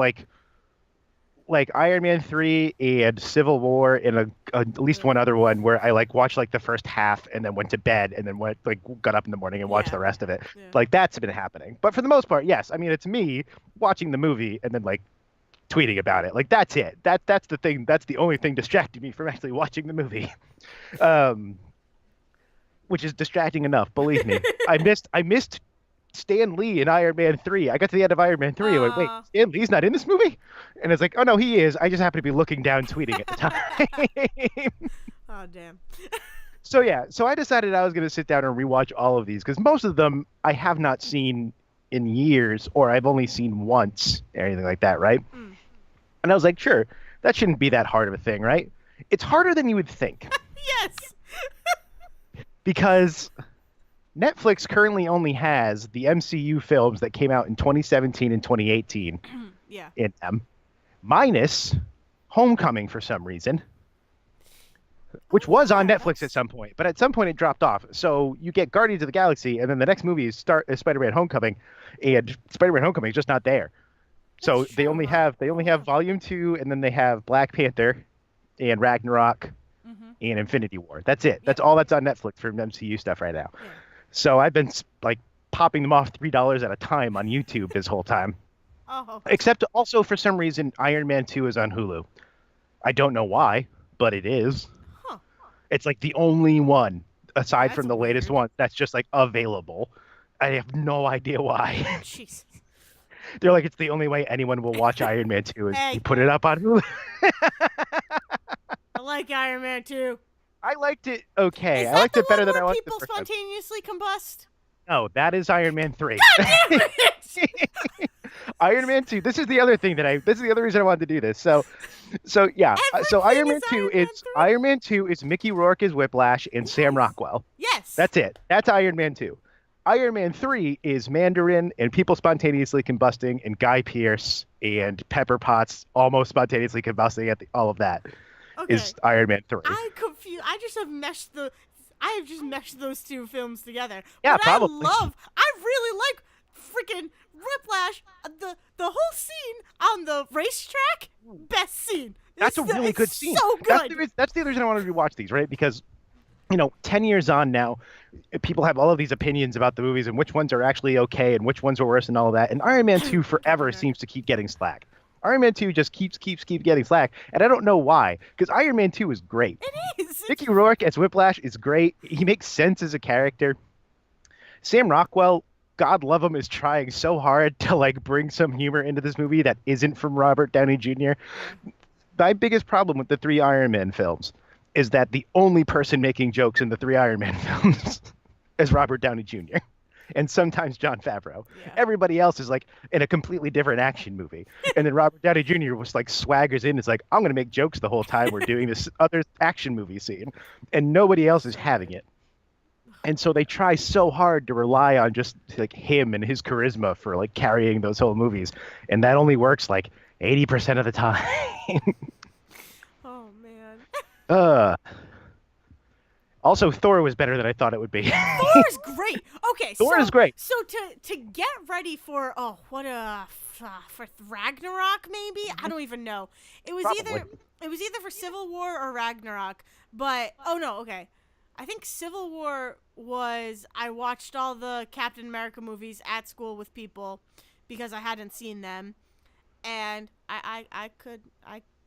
like Iron Man 3 and Civil War and at least one other one where I like watched like the first half and then went to bed and then went like got up in the morning and watched Yeah. the rest of it. Yeah. Like that's been happening. But for the most part, yes. I mean, it's me watching the movie and then like tweeting about it. Like that's it. That's the thing. That's the only thing distracting me from actually watching the movie. Um, which is distracting enough, believe me. I missed Stan Lee in Iron Man 3. I got to the end of Iron Man 3. I'm like, wait, Stan Lee's not in this movie? And it's like, oh no, he is. I just happen to be looking down tweeting at the time. Oh damn. So yeah, so I decided I was going to sit down and rewatch all of these because most of them I have not seen in years or I've only seen once or anything like that, right? Mm. And I was like, sure, that shouldn't be that hard of a thing, right? It's harder than you would think Yes. because Netflix currently only has the MCU films that came out in 2017 and 2018 Yeah. in them, minus Homecoming for some reason, which Oh, was on yeah, Netflix at that's- some point, but at some point it dropped off. So you get Guardians of the Galaxy, and then the next movie is Spider-Man Homecoming, and Spider-Man Homecoming is just not there. So That's true, huh? they only have Volume 2, and then they have Black Panther and Ragnarok Mhm. and Infinity War. That's it. That's all that's on Netflix for MCU stuff right now. Yeah. So I've been like popping them off $3 at a time on YouTube this whole time. Oh. Except also for some reason Iron Man 2 is on Hulu. I don't know why, but it is. Huh. It's like the only one aside That's from the latest weird. one that's just like available. I have no idea why. Jesus. They're like it's the only way anyone will watch Iron Man 2 is Hey. you put it up on Hulu. I like Iron Man too. I liked it okay. Is I that liked the it better one than I where liked the people first one. spontaneously combust? No, that is Iron Man 3. Damn it! Iron Man 2. This is the other thing this is the other reason I wanted to do this. So yeah. So Everything Iron Man is 2 Iron Man is 3? Iron Man 2 is Mickey Rourke as Whiplash and Sam Yes. Rockwell. Yes. That's it. That's Iron Man 2. Iron Man 3 is Mandarin and people spontaneously combusting and Guy Pearce and Pepper Potts almost spontaneously combusting at all of that okay. is Iron Man 3. I'm confused. I have just meshed those two films together. Yeah, What probably. I really like freaking Whiplash. The whole scene on the racetrack, best scene. That's a really it's good scene. So good. That's the other reason I wanted to rewatch these, right? Because 10 years on now, people have all of these opinions about the movies and which ones are actually okay and which ones are worse and all of that. And Iron Man 2 forever Okay. seems to keep getting slack. Iron Man 2 just keeps getting slack, and I don't know why, because Iron Man 2 is great. It is. Mickey Rourke as Whiplash is great. He makes sense as a character. Sam Rockwell, God love him, is trying so hard to like bring some humor into this movie that isn't from Robert Downey Jr. Yeah. My biggest problem with the three Iron Man films is that the only person making jokes in the three Iron Man films is Robert Downey Jr. and sometimes Jon Favreau. Yeah. Everybody else is like in a completely different action movie. And then Robert Downey Jr. was like swaggers in. It's like, I'm going to make jokes the whole time we're doing this other action movie scene. And nobody else is having it. And so they try so hard to rely on just like him and his charisma for like carrying those whole movies. And that only works like 80% of the time. Oh man. uh Also, Thor was better than I thought it would be. Thor is great. Okay, Thor so, is great. So to get ready for for Ragnarok, maybe I don't even know. It was Probably. either for Civil War or Ragnarok. But oh no, okay. I think Civil War was I watched all the Captain America movies at school with people because I hadn't seen them, and I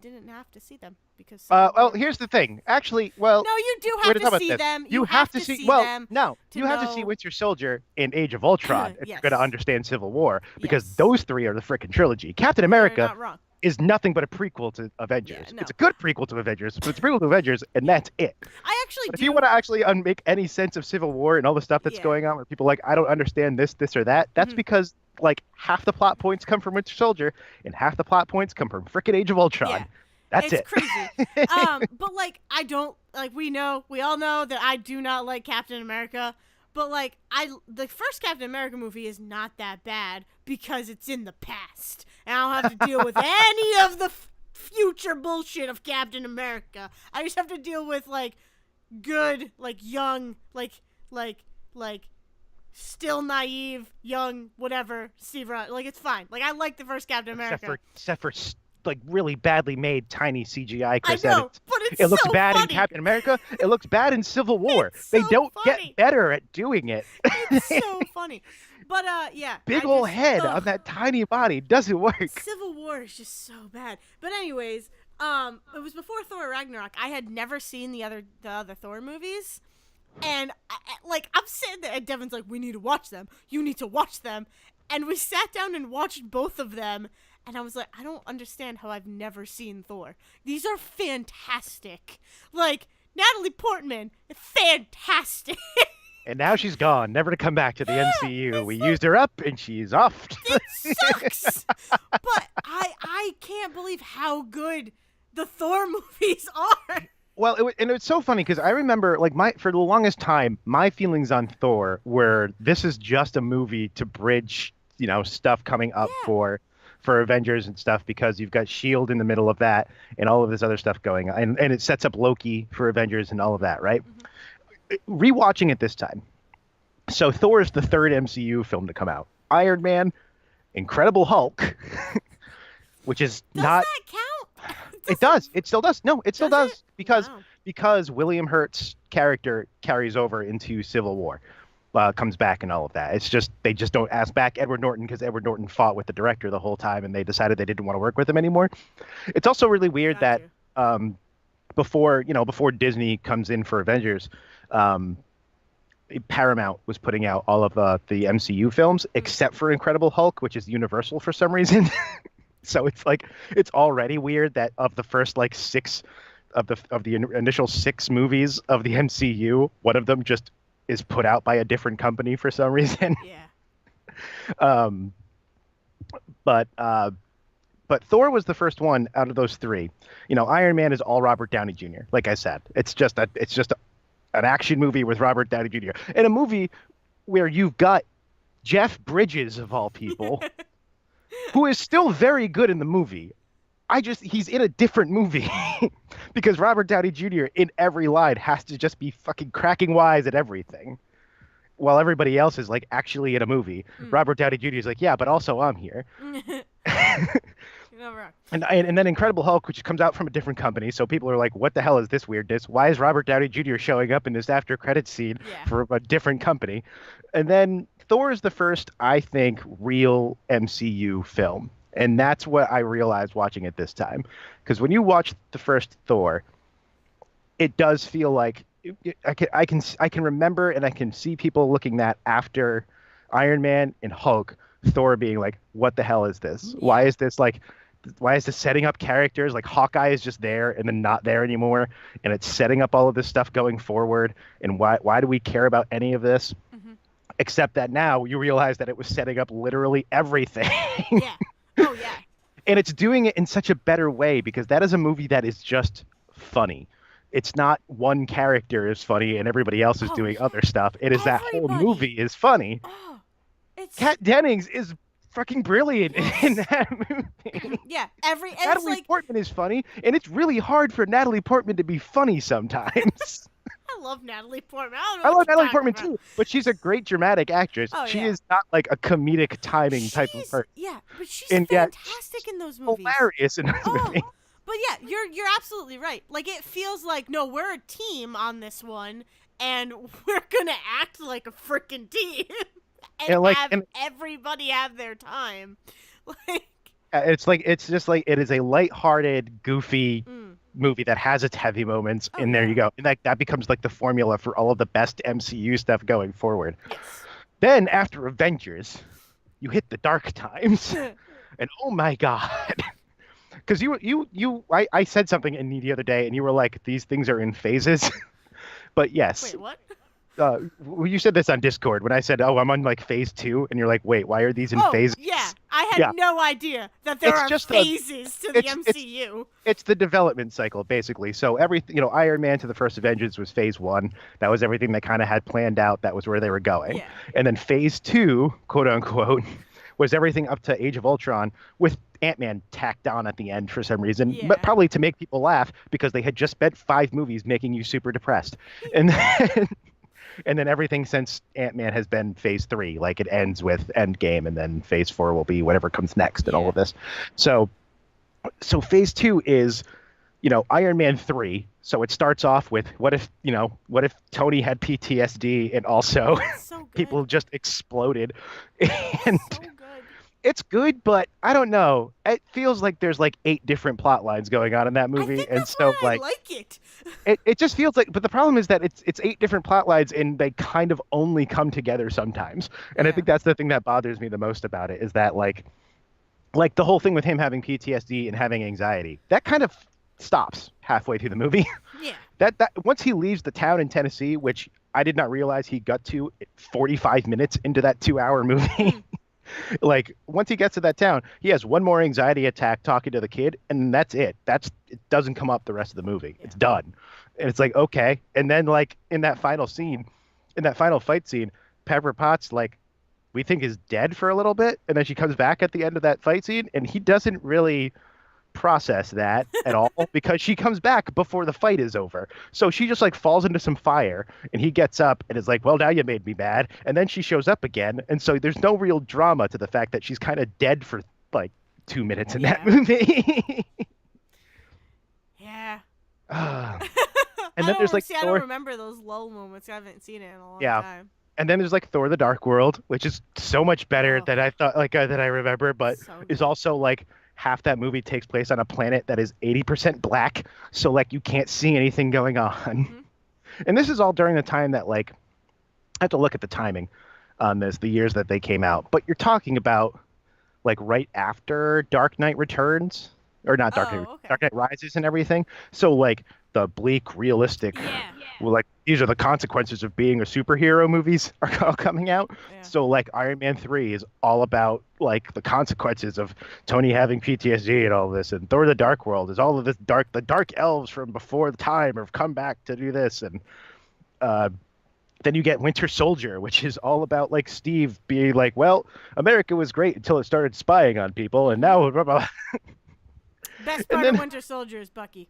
didn't have to see them because Civil Well, War. here's the thing. Actually, well, No, you do we're have to to talk about see this. them. You have to see. Well, them. no, to you have to see know- Winter Soldier and Age of Ultron if Yes. you're going to understand Civil War, because Yes. those three are the frickin' trilogy. Captain You're America not wrong. is nothing but a prequel to Avengers. Yeah, no. It's a good prequel to Avengers, but it's a prequel to Avengers, and that's it. I actually But if do. you want to actually make any sense of Civil War and all the stuff that's Yeah. going on, where people are like, I don't understand this, or that, that's Mhm. because like half the plot points come from Winter Soldier, and half the plot points come from frickin' Age of Ultron. Yeah. That's it's it. crazy. But like I don't like we all know that I do not like Captain America. But like the first Captain America movie is not that bad because it's in the past, and I don't have to deal with any of the future bullshit of Captain America. I just have to deal with like good, like young, like still naive, young, whatever Steve Rogers. Like it's fine. Like I like the first Captain America. Except for like really badly made tiny CGI Chris I know, Evans. but it's It looks so bad funny. in Captain America. It looks bad in Civil War. It's They so don't funny. get better at doing it. It's so funny. But yeah. Big I ol' just- head ugh. on that tiny body doesn't work. Civil War is just so bad. But anyways, it was before Thor Ragnarok. I had never seen the other Thor movies. And I'm sitting there and Devin's like, we need to watch them. You need to watch them. And we sat down and watched both of them. And I was like, I don't understand how I've never seen Thor. These are fantastic. Like, Natalie Portman, fantastic. And now she's gone, never to come back to the MCU. it's We like- used her up, and she's off. It sucks. But I can't believe how good the Thor movies are. Well, and it's so funny because I remember, like, for the longest time, my feelings on Thor were this is just a movie to bridge, stuff coming up Yeah. for Avengers and stuff, because you've got Shield in the middle of that and all of this other stuff going on, and it sets up Loki for Avengers and all of that, right? Rewatching it this time, so Thor is the third MCU film to come out. Iron Man, Incredible Hulk, which is Does not. that count? It does. It still does. No, it still Does does, it? because Wow. because William Hurt's character carries over into Civil War, comes back and all of that. It's just they just don't ask back Edward Norton because Edward Norton fought with the director the whole time, and they decided they didn't want to work with him anymore. It's also really weird Got that you. before Disney comes in for Avengers, Paramount was putting out all of the MCU films except for Incredible Hulk, which is Universal for some reason. So it's like it's already weird that of the first like six of the initial six movies of the MCU, one of them just is put out by a different company for some reason. Yeah. But Thor was the first one out of those three. Iron Man is all Robert Downey Jr. Like I said, it's just an action movie with Robert Downey Jr. and a movie where you've got Jeff Bridges of all people, who is still very good in the movie. He's in a different movie because Robert Downey Jr. in every line has to just be fucking cracking wise at everything, while everybody else is like actually in a movie. Robert Downey Jr. is like, yeah, but also I'm here. You're not wrong. And then Incredible Hulk, which comes out from a different company, so people are like, what the hell is this weirdness? Why is Robert Downey Jr. showing up in this after credits scene Yeah. for a different company? And then Thor is the first, I think, real MCU film. And that's what I realized watching it this time. Because when you watch the first Thor, it does feel like I can remember and I can see people looking at after Iron Man and Hulk, Thor being like, "What the hell is this? Why Yeah. is this like? Why is this setting up characters like Hawkeye is just there and then not there anymore, and it's setting up all of this stuff going forward? And why do we care about any of this? Hmm. Except that now you realize that it was setting up literally everything." Yeah. Oh yeah. And it's doing it in such a better way because that is a movie that is just funny. It's not one character is funny and everybody else is Oh doing yeah. other stuff. It is that whole Everybody. movie is funny. Oh, it's Kat Dennings is fucking brilliant in yes. that movie. Yeah. Every and it's Natalie like Portman is funny, and it's really hard for Natalie Portman to be funny sometimes. I love Natalie Portman. I don't know I what love you're Natalie talking Portman about. too, but she's a great dramatic actress. Oh She yeah. is not like a comedic timing type of She's person, yeah, but she's and yet fantastic in those movies. hilarious in those Oh, movies. but yeah, you're absolutely right. Like it feels like no, we're a team on this one, and we're gonna act like a freaking team and And like, have and everybody have their time. Like, it's just like it is a lighthearted, goofy mm. movie that has its heavy moments, Oh and there you yeah, go. And that becomes like the formula for all of the best MCU stuff going forward. yes. Then after Avengers, you hit the dark times, and oh my God. Because I said something in the other day, and you were like, "These things are in phases." But yes, Wait, what? you said this on Discord when I said, "Oh, I'm on like phase two," and you're like, "Wait, why are these in Oh yeah, phases?" I had Yeah, no idea that there it's are just a phases to the it's MCU. it's the development cycle basically. So Iron Man to the first Avengers was phase one. That was everything they kind of had planned out. That was where they were going. Yeah, And then phase two, quote unquote, was everything up to Age of Ultron with Ant-Man tacked on at the end for some reason, but yeah, probably to make people laugh because they had just spent 5 movies making you super depressed. And then, and then everything since Ant-Man has been phase three. Like it ends with Endgame, and then phase four will be whatever comes next and all yeah, of this. So phase two is, Iron Man 3. So it starts off with what if Tony had PTSD and also so good, people just exploded. And so good. it's good, but I don't know. It feels like there's like 8 different plot lines going on in that I movie. think And that's why so I like like it. it just feels like, but the problem is that it's 8 different plot lines and they kind of only come together sometimes. And I Yeah, think that's the thing that bothers me the most about it is that like the whole thing with him having PTSD and having anxiety, that kind of stops halfway through the movie. yeah, That once he leaves the town in Tennessee, which I did not realize he got to 45 minutes into that 2-hour movie. mm, Like once he gets to that town, he has one more anxiety attack talking to the kid, and that's it. It doesn't come up the rest of the movie. yeah, It's done. And it's like, okay. And then like in that final scene, in that final fight scene, Pepper Potts like we think is dead for a little bit, and then she comes back at the end of that fight scene, and he doesn't really process that at all because she comes back before the fight is over. So she just like falls into some fire, and he gets up and is like, "Well, now you made me mad." And then she shows up again, and so there's no real drama to the fact that she's kind of dead for like 2 minutes in that yeah, movie. yeah. Ah. And I then there's don't like see. I don't Thor, remember those lull moments. I haven't seen it in a long yeah. time. And then there's like Thor: The Dark World, which is so much better Oh, than I thought, like that I remember, but so is good. also like half that movie takes place on a planet that is 80% black, so like you can't see anything going on. Hmm. And this is all during the time that like I have to look at the timing on this, the years that they came out. But you're talking about like right after Dark Knight Returns, or not Dark Knight, Oh, okay. Dark Knight Rises and everything. So like the bleak, realistic, Yeah, well, like these are the consequences of being a superhero movies are all coming out. yeah, So like Iron Man 3 is all about like the consequences of Tony having PTSD and all this, and Thor: The Dark World is all of this the dark elves from before the time have come back to do this, and uh then you get Winter Soldier, which is all about like Steve being like, well, America was great until it started spying on people, and hmm. now blah, blah. Best And part of then Winter Soldier is Bucky.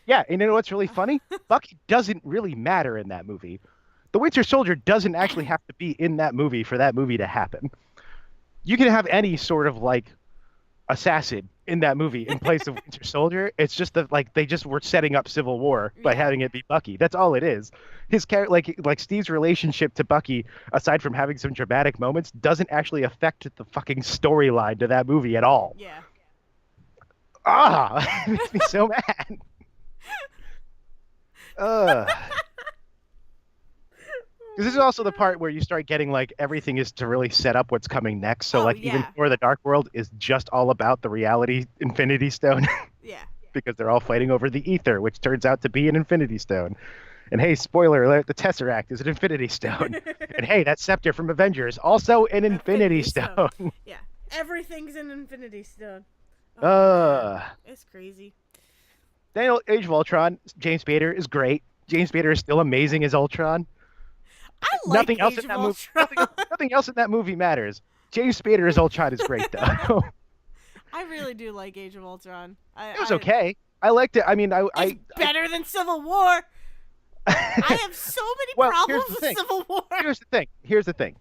yeah, and you know what's really funny? Bucky doesn't really matter in that movie. The Winter Soldier doesn't actually have to be in that movie for that movie to happen. You can have any sort of like assassin in that movie in place of Winter Soldier. It's just that like they just were setting up Civil War by Yeah. having it be Bucky. That's all it is. His character, like Steve's relationship to Bucky, aside from having some dramatic moments, doesn't actually affect the fucking storyline to that movie at all. Yeah. It makes me so mad. Ugh. Because this is also the part where you start getting like everything is to really set up what's coming next. So Oh, like even yeah. Thor: The Dark World is just all about the reality Infinity Stone Yeah. because they're all fighting over the ether, which turns out to be an Infinity Stone. And hey, spoiler alert, the Tesseract is an Infinity Stone. And hey, that scepter from Avengers also an Infinity Stone. Yeah. Everything's an Infinity Stone. Oh, Uh, man. It's crazy. Daniel, Age of Ultron, James Spader is great. James Spader is still amazing as Ultron. I like Nothing else Age in of that movie. Ultron. Nothing else in that movie matters. James Spader as Ultron is great though. I really do like Age of Ultron. It was okay. I liked it. I mean, It's better than Civil War. I have so many well, problems here's the with thing. Civil War. Here's the thing. Here's the thing.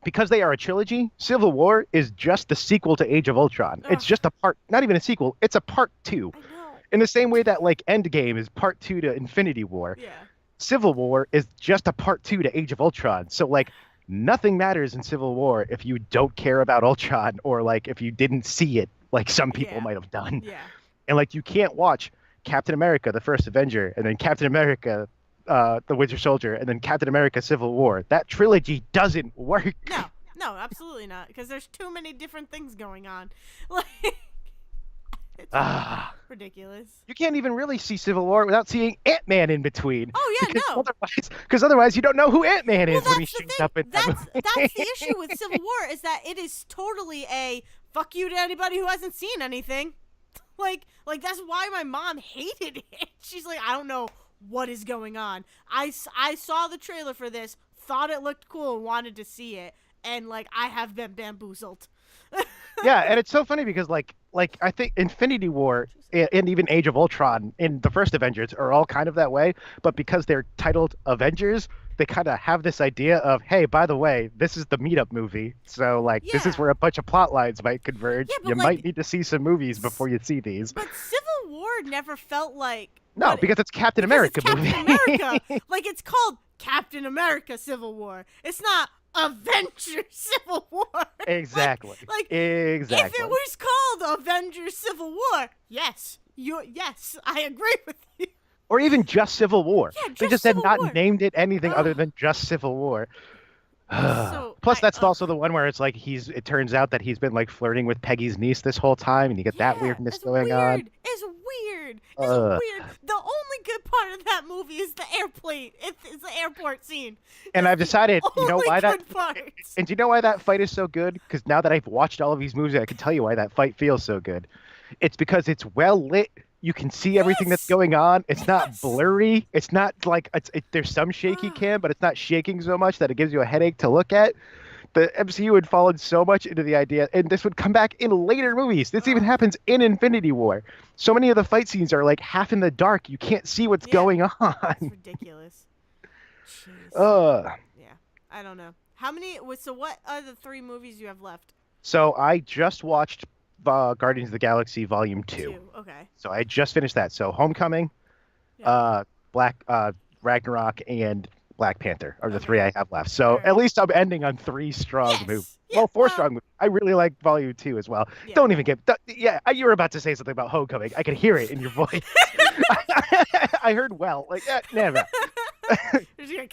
Because they are a trilogy, Civil War is just the sequel to Age of Ultron. Ugh. It's just a part, not even a sequel. It's a part two. I know. In the same way that like Endgame is part two to Infinity War, Yeah. Civil War is just a part two to Age of Ultron. So like nothing matters in Civil War if you don't care about Ultron or like if you didn't see it like some people Yeah. might have done. Yeah. And like you can't watch Captain America, the first Avenger, and then Captain America, the Winter Soldier, and then Captain America, Civil War. That trilogy doesn't work. No. No, absolutely not. Because there's too many different things going on. Like, it's Ah, ridiculous. you can't even really see Civil War without seeing Ant-Man in between. Oh yeah, no. Because otherwise you don't know who Ant-Man Well, is when he that's the shows thing. up in that movie. That's the issue with Civil War is that it is totally a fuck you to anybody who hasn't seen anything. Like that's why my mom hated it. She's like, I don't know what is going on. I saw the trailer for this, thought it looked cool, and wanted to see it, and like I have been bamboozled. Yeah, and it's so funny because like I think Infinity War and even Age of Ultron in the first Avengers are all kind of that way, but because they're titled Avengers, they kind of have this idea of, hey, by the way, this is the meetup movie, so like this is Yeah. where a bunch of plot lines might converge. Yeah, but, You like- might need to see some movies before you see these. But Civil War never felt like No, what- because it's Captain because America it's Captain movie. America. Like it's called Captain America Civil War. It's not Avengers Civil War. Exactly. Like, Exactly. if it was called Avengers Civil War, yes, I agree with you. Or even just Civil War. Yeah, They just just had Civil not War. named it anything other Ugh. than just Civil War. So, Plus, that's ugh. also the one where it's like it turns out that he's been like flirting with Peggy's niece this whole time, and you get that Yeah, weirdness it's going weird. on. It's weird. It's Ugh. weird. The only good part of that movie is the airplane. It's the airport scene. And I've decided, you know Only why good that, part. and do you know why that fight is so good? Because now that I've watched all of these movies, I can tell you why that fight feels so good. It's because it's well lit. You can see everything that's Yes. going on. It's not Yes. blurry. It's not like there's some shaky cam, but it's not shaking so much that it gives you a headache to look at. The MCU had fallen so much into the idea, and this would come back in later movies. This even happens in Infinity War. So many of the fight scenes are like half in the dark. You can't see what's Yeah. going It's on. ridiculous. Jeez. Yeah, I don't know. How many? So, what are the 3 movies you have left? So I just watched Guardians of the Galaxy Volume 2. Okay. So I just finished that. So Homecoming, Yeah. Ragnarok, and Black Panther are the Okay. 3 I have left. So Alright. at least I'm ending on 3 strong Yes. movies. Yeah, Well, 4 well- strong movies. I really like Volume 2 as well. Yeah. Don't even yeah, you were about to say something about Homecoming. I could hear it in your voice. I heard well. Like, never. We're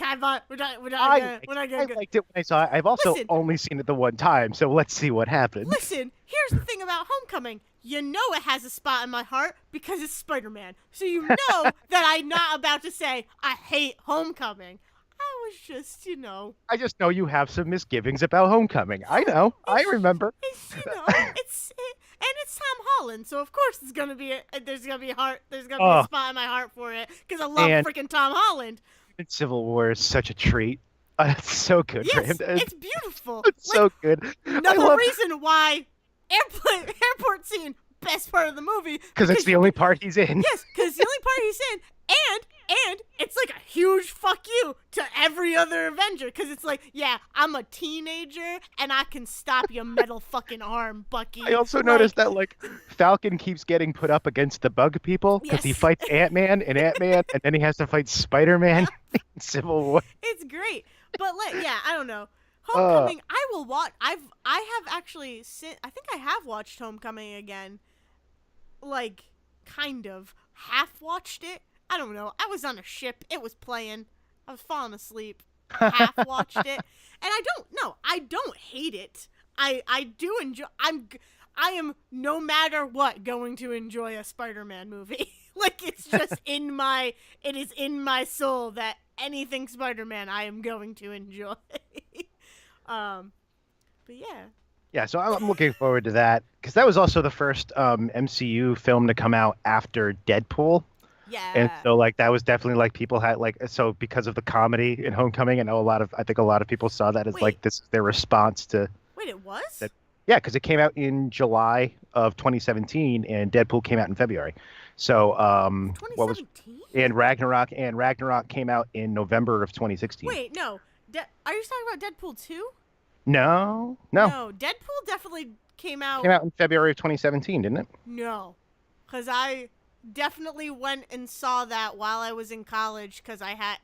not I gonna go. liked it when I saw it. I've also Listen. only seen it the one time, so let's see what happens. Listen, here's the thing about Homecoming. You know it has a spot in my heart because it's Spider-Man. So you know that I'm not about to say I hate Homecoming. I was just, I just know you have some misgivings about Homecoming. I know. I remember. it's and it's Tom Holland, so of course there's gonna be a spot in my heart for it because I love And- freaking Tom Holland. Civil War is such a treat. It's so good for him. Yes, it's beautiful. It's so good. Another reason why airport scene, best part of the movie. Because it's the only part he's in. Yes, because the only part he's in, And it's like a huge fuck you to every other Avenger, because it's like, yeah, I'm a teenager and I can stop your metal fucking arm, I Bucky. also Like, noticed that like Falcon keeps getting put up against the bug people because he yes. fights Ant-Man and Ant-Man, and then he has to fight Spider-Man Yep. in Civil War. It's great. But like, yeah, I don't know. Uh, Homecoming, I will watch. I have actually I think I have watched Homecoming again. Like, kind of half watched it. I don't know. I was on a ship. It was playing. I was falling asleep. Half watched it, and I don't know. I don't hate it. I do enjoy. I am, no matter what, going to enjoy a Spider-Man movie. Like, it's just in my, it is in my soul that anything Spider-Man I am going to enjoy. um, but yeah. yeah, so I'm looking forward to that because that was also the first MCU film to come out after Deadpool. And Yeah. so like that was definitely like people had like so because of the comedy in Homecoming, I think a lot of people saw that as Wait. like this their response to Wait, it was? that. Yeah, because it came out in July of 2017 and Deadpool came out in February. So what was 2017? and Ragnarok came out in November of 2016. Wait, no. Are you talking about Deadpool 2? No, no, No, Deadpool definitely came out. came out in February of 2017, didn't it? No, because I definitely went and saw that while I was in college, because I had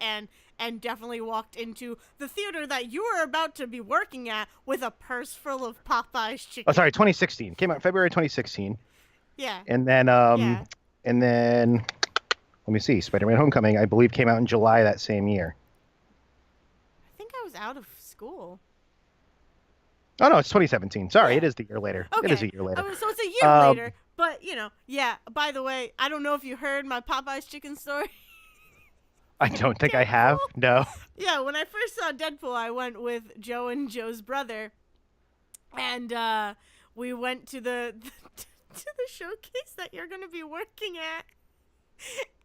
and definitely walked into the theater that you were about to be working at with a purse full of Popeye's chicken. Oh, sorry, 2016. Came out in February 2016, Yeah, and then yeah. let me see, Spider-Man: Homecoming, I believe, came out in July that same year. I think I was out of school. Oh no, it's 2017. Sorry, Yeah. it is the year later. It is Okay. a year later. So it's a year Um, later, but yeah. By the way, I don't know if you heard my Popeye's chicken story. I don't think I Deadpool. have. No. Yeah, when I first saw Deadpool, I went with Joe and Joe's brother, and we went to the to the showcase that you're gonna be working at,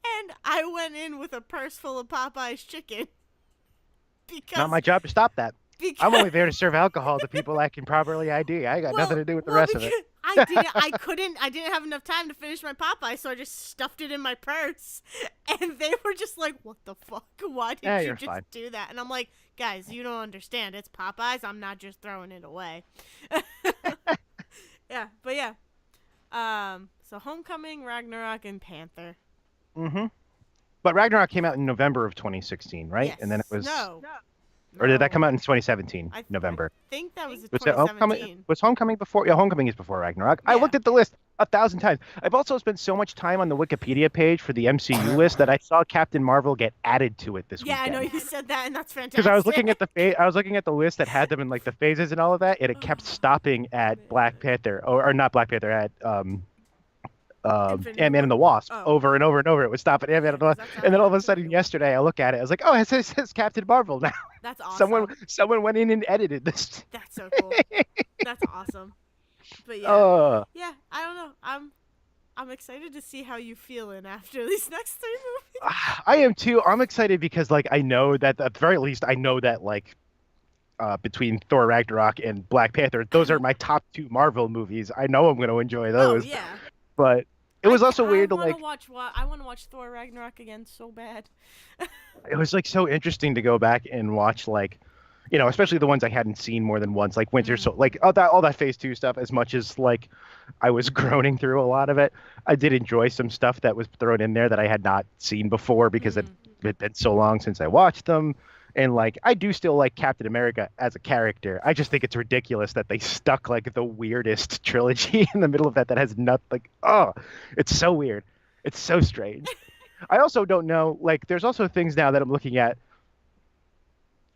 and I went in with a purse full of Popeye's chicken because Not my job to stop that. because I'm only there to serve alcohol to people that can properly ID. I got nothing to do with the rest of it. I didn't have enough time to finish my Popeye, so I just stuffed it in my purse. And they were just like, "What the fuck? Why did Yeah, you you're just fine. do that?" And I'm like, "Guys, you don't understand. It's Popeyes. I'm not just throwing it away." Yeah, but yeah. So Homecoming, Ragnarok, and Panther. Mm-hmm. But Ragnarok came out in November of 2016, right? Yes. And then it was, No. or did that No. come out in 2017, I November? think that was Was it Homecoming? 2017. Was Homecoming before? Yeah, Homecoming is before Ragnarok. I Yeah. looked at the list 1,000 times. I've also spent so much time on the Wikipedia page for the MCU list that I saw Captain Marvel get added to it this Yeah, I weekend. know you said that, and that's fantastic. Because I was looking at I was looking at the list that had them in like the phases and all of that, and it kept stopping at Black Panther, or not Black Panther, at Infinity Ant-Man War? and the Wasp, Oh. over and over and over. It would stop at Ant-Man and the Wasp, That's how and then all of a Infinity sudden War. yesterday I look at it, I was like, oh, it says Captain Marvel now. That's awesome. Someone went in and edited this. That's so cool. That's awesome. But yeah, Uh, yeah. I don't know. I'm excited to see how you feeling after these next 3 movies. I am too. I'm excited because like I know that at the very least I know that like between Thor Ragnarok and Black Panther, those are my top 2 Marvel movies. I know I'm going to enjoy Oh those. yeah. But it was also weird to I like. want to watch Thor Ragnarok again so bad. It was like so interesting to go back and watch like, especially the ones I hadn't seen more than once, like Winter Soldier, like all that Phase 2 stuff. As much as like I was groaning through a lot of it, I did enjoy some stuff that was thrown in there that I had not seen before because it had been so long since I watched them. And like I do still like Captain America as a character. I just think it's ridiculous that they stuck like the weirdest trilogy in the middle of that has nothing. Like, oh, it's so weird. It's so strange. I also don't know. Like, there's also things now that I'm looking at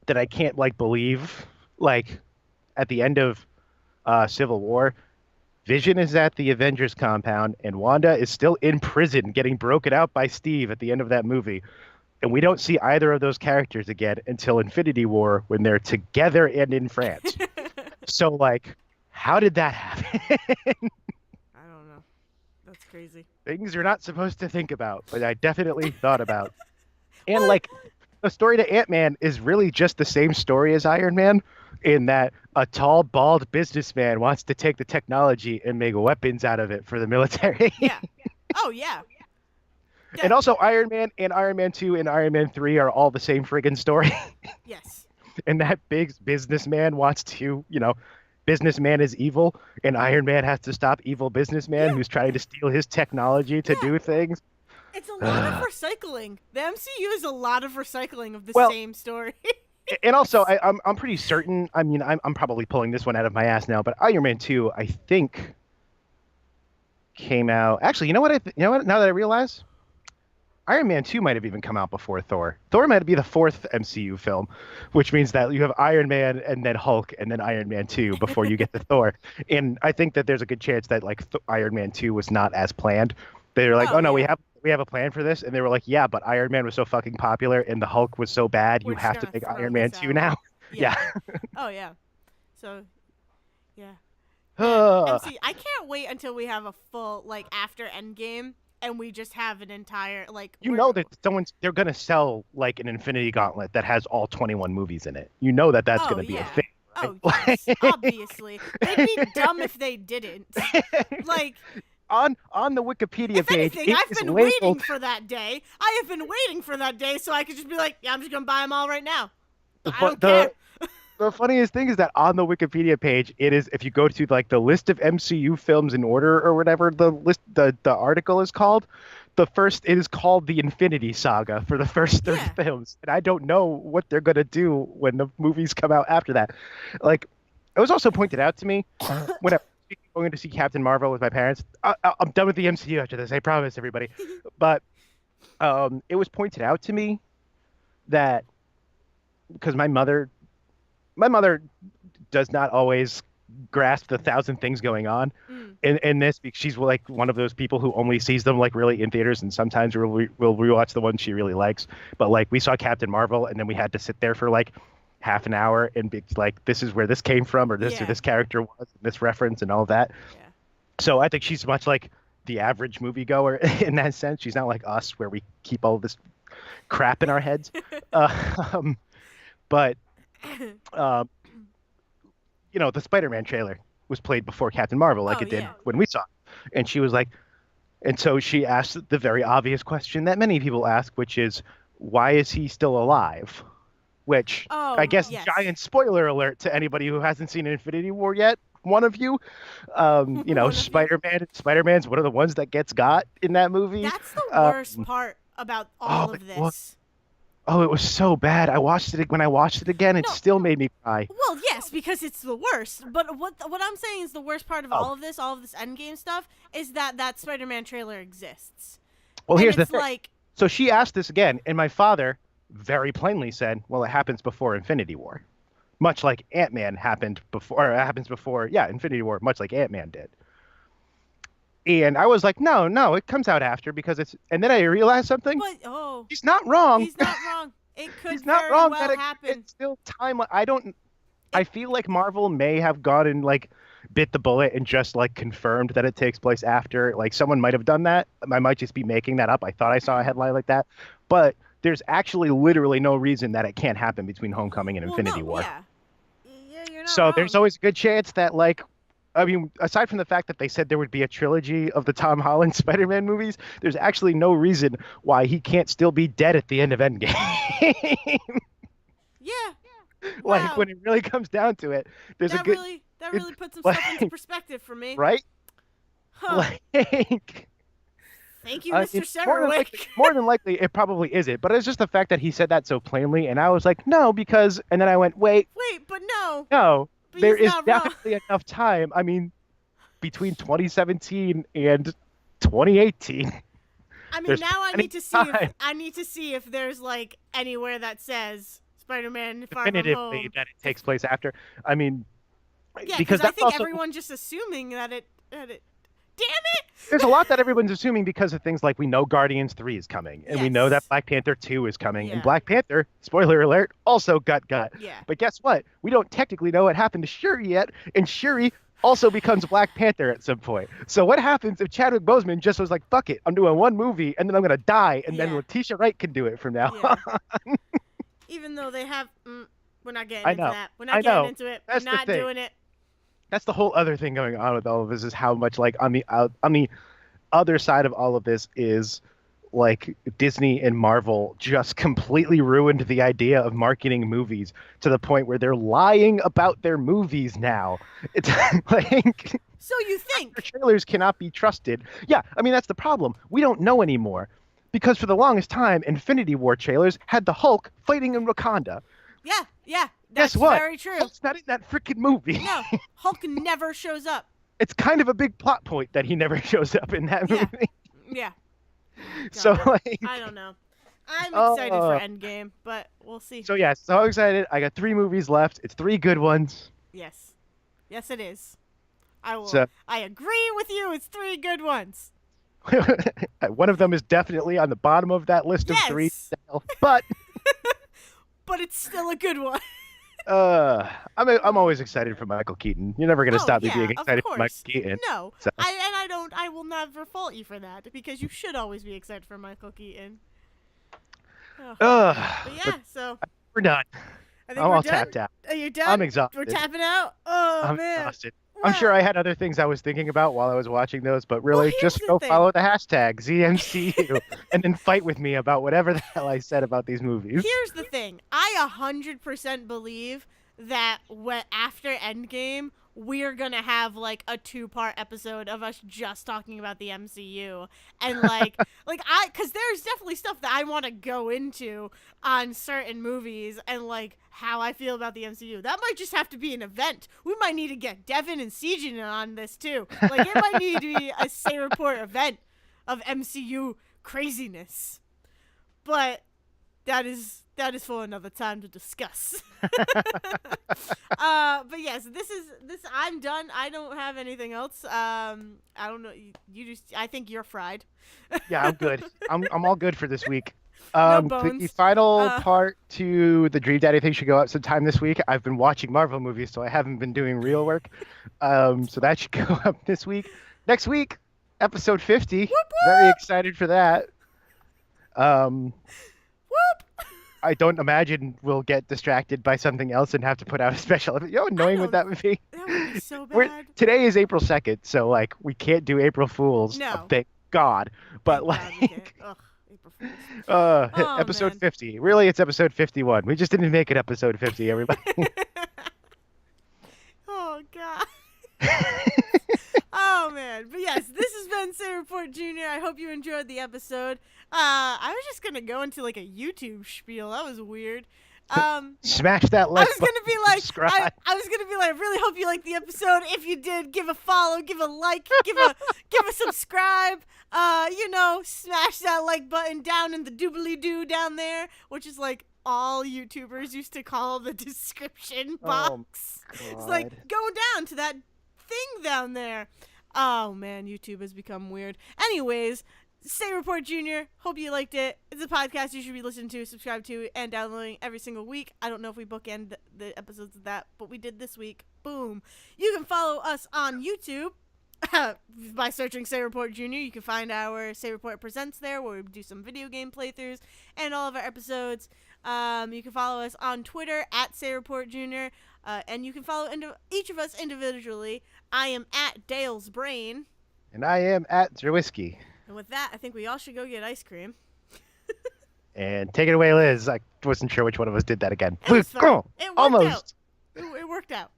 that I can't like believe. Like, at the end of Civil War, Vision is at the Avengers compound, and Wanda is still in prison, getting broken out by Steve at the end of that movie. And we don't see either of those characters again until Infinity War when they're together and in France. So, like, how did that happen? I don't know. That's crazy. Things you're not supposed to think about, but I definitely thought about. And, like, the story to Ant-Man is really just the same story as Iron Man, in that a tall, bald businessman wants to take the technology and make weapons out of it for the military. Yeah. Oh yeah. And That also Iron Man and Iron Man 2 and Iron Man 3 are all the same friggin' story. yes. And that big businessman wants to, businessman is evil, and Iron Man has to stop evil businessman Yeah. who's trying to steal his technology to Yeah. do things. It's a lot of recycling. The MCU is a lot of recycling of the Well, same story. and also I'm pretty certain. I mean, I'm probably pulling this one out of my ass now, but Iron Man 2, I think, came out. Actually, you know what? You know what? Now that I realize, Iron Man 2 might have even come out before Thor. Thor might be the fourth MCU film, which means that you have Iron Man and then Hulk and then Iron Man 2 before you get to Thor. And I think that there's a good chance that like Iron Man 2 was not as planned. They were like, Oh "Oh no, yeah. we have a plan for this." And they were like, "Yeah, but Iron Man was so fucking popular and the Hulk was so bad, We're you just have to gonna make throw Iron Man this 2 out. now." Yeah. Yeah. Oh yeah. So yeah. Man, Uh, MC, I can't wait until we have a full like after Endgame and we just have an entire like you we're know that they're going to sell like an Infinity Gauntlet that has all 21 movies in it. You know that that's going oh to be a yeah. thing, Oh right? yes, obviously. They'd be dumb if they didn't. Like, On the Wikipedia if page, anything, it I've is been waiting labeled. for that day. I have been waiting for that day so I could just be like, yeah, I'm just gonna buy them all right now. The I don't care. the funniest thing is that on the Wikipedia page, it is if you go to like the list of MCU films in order or whatever the article is called, the first it is called the Infinity Saga for the first 30 Yeah. films, and I don't know what they're gonna do when the movies come out after that. Like, it was also pointed out to me when I was going to see Captain Marvel with my parents. I'm done with the MCU after this, I promise everybody. But it was pointed out to me that because my mother does not always grasp the thousand things going on Mm. in this because she's like one of those people who only sees them like really in theaters, and sometimes we'll rewatch the ones she really likes. But like we saw Captain Marvel and then we had to sit there for like half an hour and be like, this is where this came from, or Yeah. this character was, this reference and all of that. Yeah. So I think she's much like the average moviegoer in that sense. She's not like us where we keep all this crap in our heads. Um, but um, the Spider-Man trailer was played before Captain Marvel, like Oh it did yeah. when we saw it. And she was like, and so she asked the very obvious question that many people ask, which is, why is he still alive? Which I Oh guess yes. giant spoiler alert to anybody who hasn't seen Infinity War yet. One of you, One of you. Spider-Man's one of the ones that gets got in that movie. That's the worst part about all Oh, of what? this. Oh, it was so bad. When I watched it again, it No, still made me cry. well, yes, because it's the worst. But what I'm saying is the worst part of Oh, all of this Endgame stuff, is that Spider-Man trailer exists, well, and here's the it's thing. like, So she asked this again, and my father very plainly said, "Well, it happens before Infinity War, much like Ant-Man happened before. Or it happens before, yeah, Infinity War, much like Ant-Man did." And I was like, "No, no, it comes out after because it's." And then I realized something. but oh, He's not wrong. he's not wrong. It could He's not very wrong that well happen. it's still time. I don't. I It, feel like Marvel may have gone and like bit the bullet and just like confirmed that it takes place after. Like someone might have done that. I might just be making that up. I thought I saw a headline like that, but there's actually literally no reason that it can't happen between Homecoming and well, Infinity no, War. yeah, yeah, you're not So wrong. there's always a good chance that like. I mean, aside from the fact that they said there would be a trilogy of the Tom Holland Spider-Man movies, there's actually no reason why he can't still be dead at the end of Endgame. Yeah, Like wow, when it really comes down to it, there's a good that it, really puts some stuff into like perspective for me. right? Huh? Like Thank you, I Mr. mean, Severwick. more than likely, it probably isn't. But it's just the fact that he said that so plainly, and I was like, no, because, and then I went, wait, Wait, but no, no, but there he's is not wrong. definitely enough time. I mean, between 2017 and 2018, I mean, there's now plenty of time I need to see if there's like anywhere that says Spider-Man Far From definitively Home. that it takes place after. I mean, Yeah, because because I that's think also everyone's just assuming that it. Damn it! there's a lot that everyone's assuming because of things like we know Guardians 3 is coming, and we know that Yes. Black Panther 2 is coming, and Yeah. Black Panther, spoiler alert, also got. Yeah. But guess what? We don't technically know what happened to Shuri yet, and Shuri also becomes Black Panther at some point. So what happens if Chadwick Boseman just was like, fuck it, I'm doing one movie, and then I'm going to die, and then Yeah. Letitia Wright can do it from now Yeah. on? Even though they have, we're not getting I into know. that. We're I not getting know. into it. That's We're the not thing. doing it. That's the whole other thing going on with all of this is how much like on the other side of all of this is like Disney and Marvel just completely ruined the idea of marketing movies to the point where they're lying about their movies now. It's like So you their think? trailers cannot be trusted. Yeah, I mean that's the problem. We don't know anymore. Because for the longest time, Infinity War trailers had the Hulk fighting in Wakanda. Yeah, Guess that's what? very true. Hulk's not in that freaking movie. No, Hulk never shows up. It's kind of a big plot point that he never shows up in that Yeah, movie. yeah. So God, like, I don't know. I'm excited for oh, Endgame, but we'll see. so yeah, so excited. I got 3 movies left. It's 3 good ones. Yes, yes, it is. I will. So I agree with you. It's 3 good ones. one of them is definitely on the bottom of that list of 3. Yes, But but it's still a good one. I'm always excited for Michael Keaton. You're never gonna Oh stop me yeah, being of excited for Michael course. Keaton. No, So I don't. I will never fault you for that because you should always be excited for Michael Keaton. Oh. But yeah, but so we're done. I think I'm we're all done. tapped out. Are you done? I'm exhausted. We're tapping out. Oh I'm man. exhausted. I'm sure Well, I had other things I was thinking about while I was watching those, but well, really, here's just the go thing. follow the hashtag ZMCU and then fight with me about whatever the hell I said about these movies. Here's the thing. I 100% believe that after Endgame, we're gonna have like a 2-part episode of us just talking about the MCU and cause there's definitely stuff that I want to go into on certain movies and like how I feel about the MCU. That might just have to be an event. We might need to get Devin and Siege on this too. Like it might need to be a Say Report event of MCU craziness. But that is for another time to discuss. But yes, this. I'm done. I don't have anything else. I don't know. You just. I think you're fried. Yeah, I'm good. I'm all good for this week. No The bones. final part to the Dream Daddy thing should go up sometime this week. I've been watching Marvel movies, so I haven't been doing real work. So that should go up this week. Next week, episode 50. Whoop, Very whoop. excited for that. Um, Whoop. I don't imagine we'll get distracted by something else and have to put out a special. You know how annoying would that be? That would be so We're, bad. today is April 2nd, so like we can't do April Fools. No. Thank God. But Thank God we can't. like Ugh, April Fools. Oh, episode man. 50. Really, it's episode 51. We just didn't make it episode 50, everybody. Oh God. Oh man, but yes, this has been Say Report Jr. I hope you enjoyed the episode. I was just gonna go into like a YouTube spiel. That was weird. Smash that I like was gonna be like, subscribe. I was gonna be like, I really hope you liked the episode. If you did, give a follow, give a like, give a subscribe. Smash that like button down in the doobly doo down there, which is like all YouTubers used to call the description box. It's like go down to that thing down there. Oh man, YouTube has become weird. Anyways, Say Report Jr. Hope you liked it. It's a podcast you should be listening to, subscribe to, and downloading every single week. I don't know if we bookend the episodes of that, but we did this week. Boom. You can follow us on YouTube by searching Say Report Jr. You can find our Say Report Presents there, where we do some video game playthroughs and all of our episodes. You can follow us on Twitter at Say Report Jr. And you can follow each of us individually. I am at Dale's Brain. And I am at Zerwisky. And with that, I think we all should go get ice cream. And take it away, Liz. I wasn't sure which one of us did that again. It was fun. Go. It worked Almost. out. It worked out.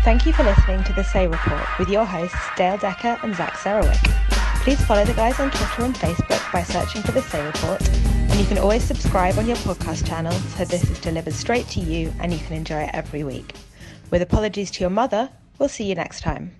Thank you for listening to The Say Report with your hosts Dayle Decker and Zack Sarowik. Please follow the guys on Twitter and Facebook by searching for The Say Report. And you can always subscribe on your podcast channel so this is delivered straight to you and you can enjoy it every week. With apologies to your mother, we'll see you next time.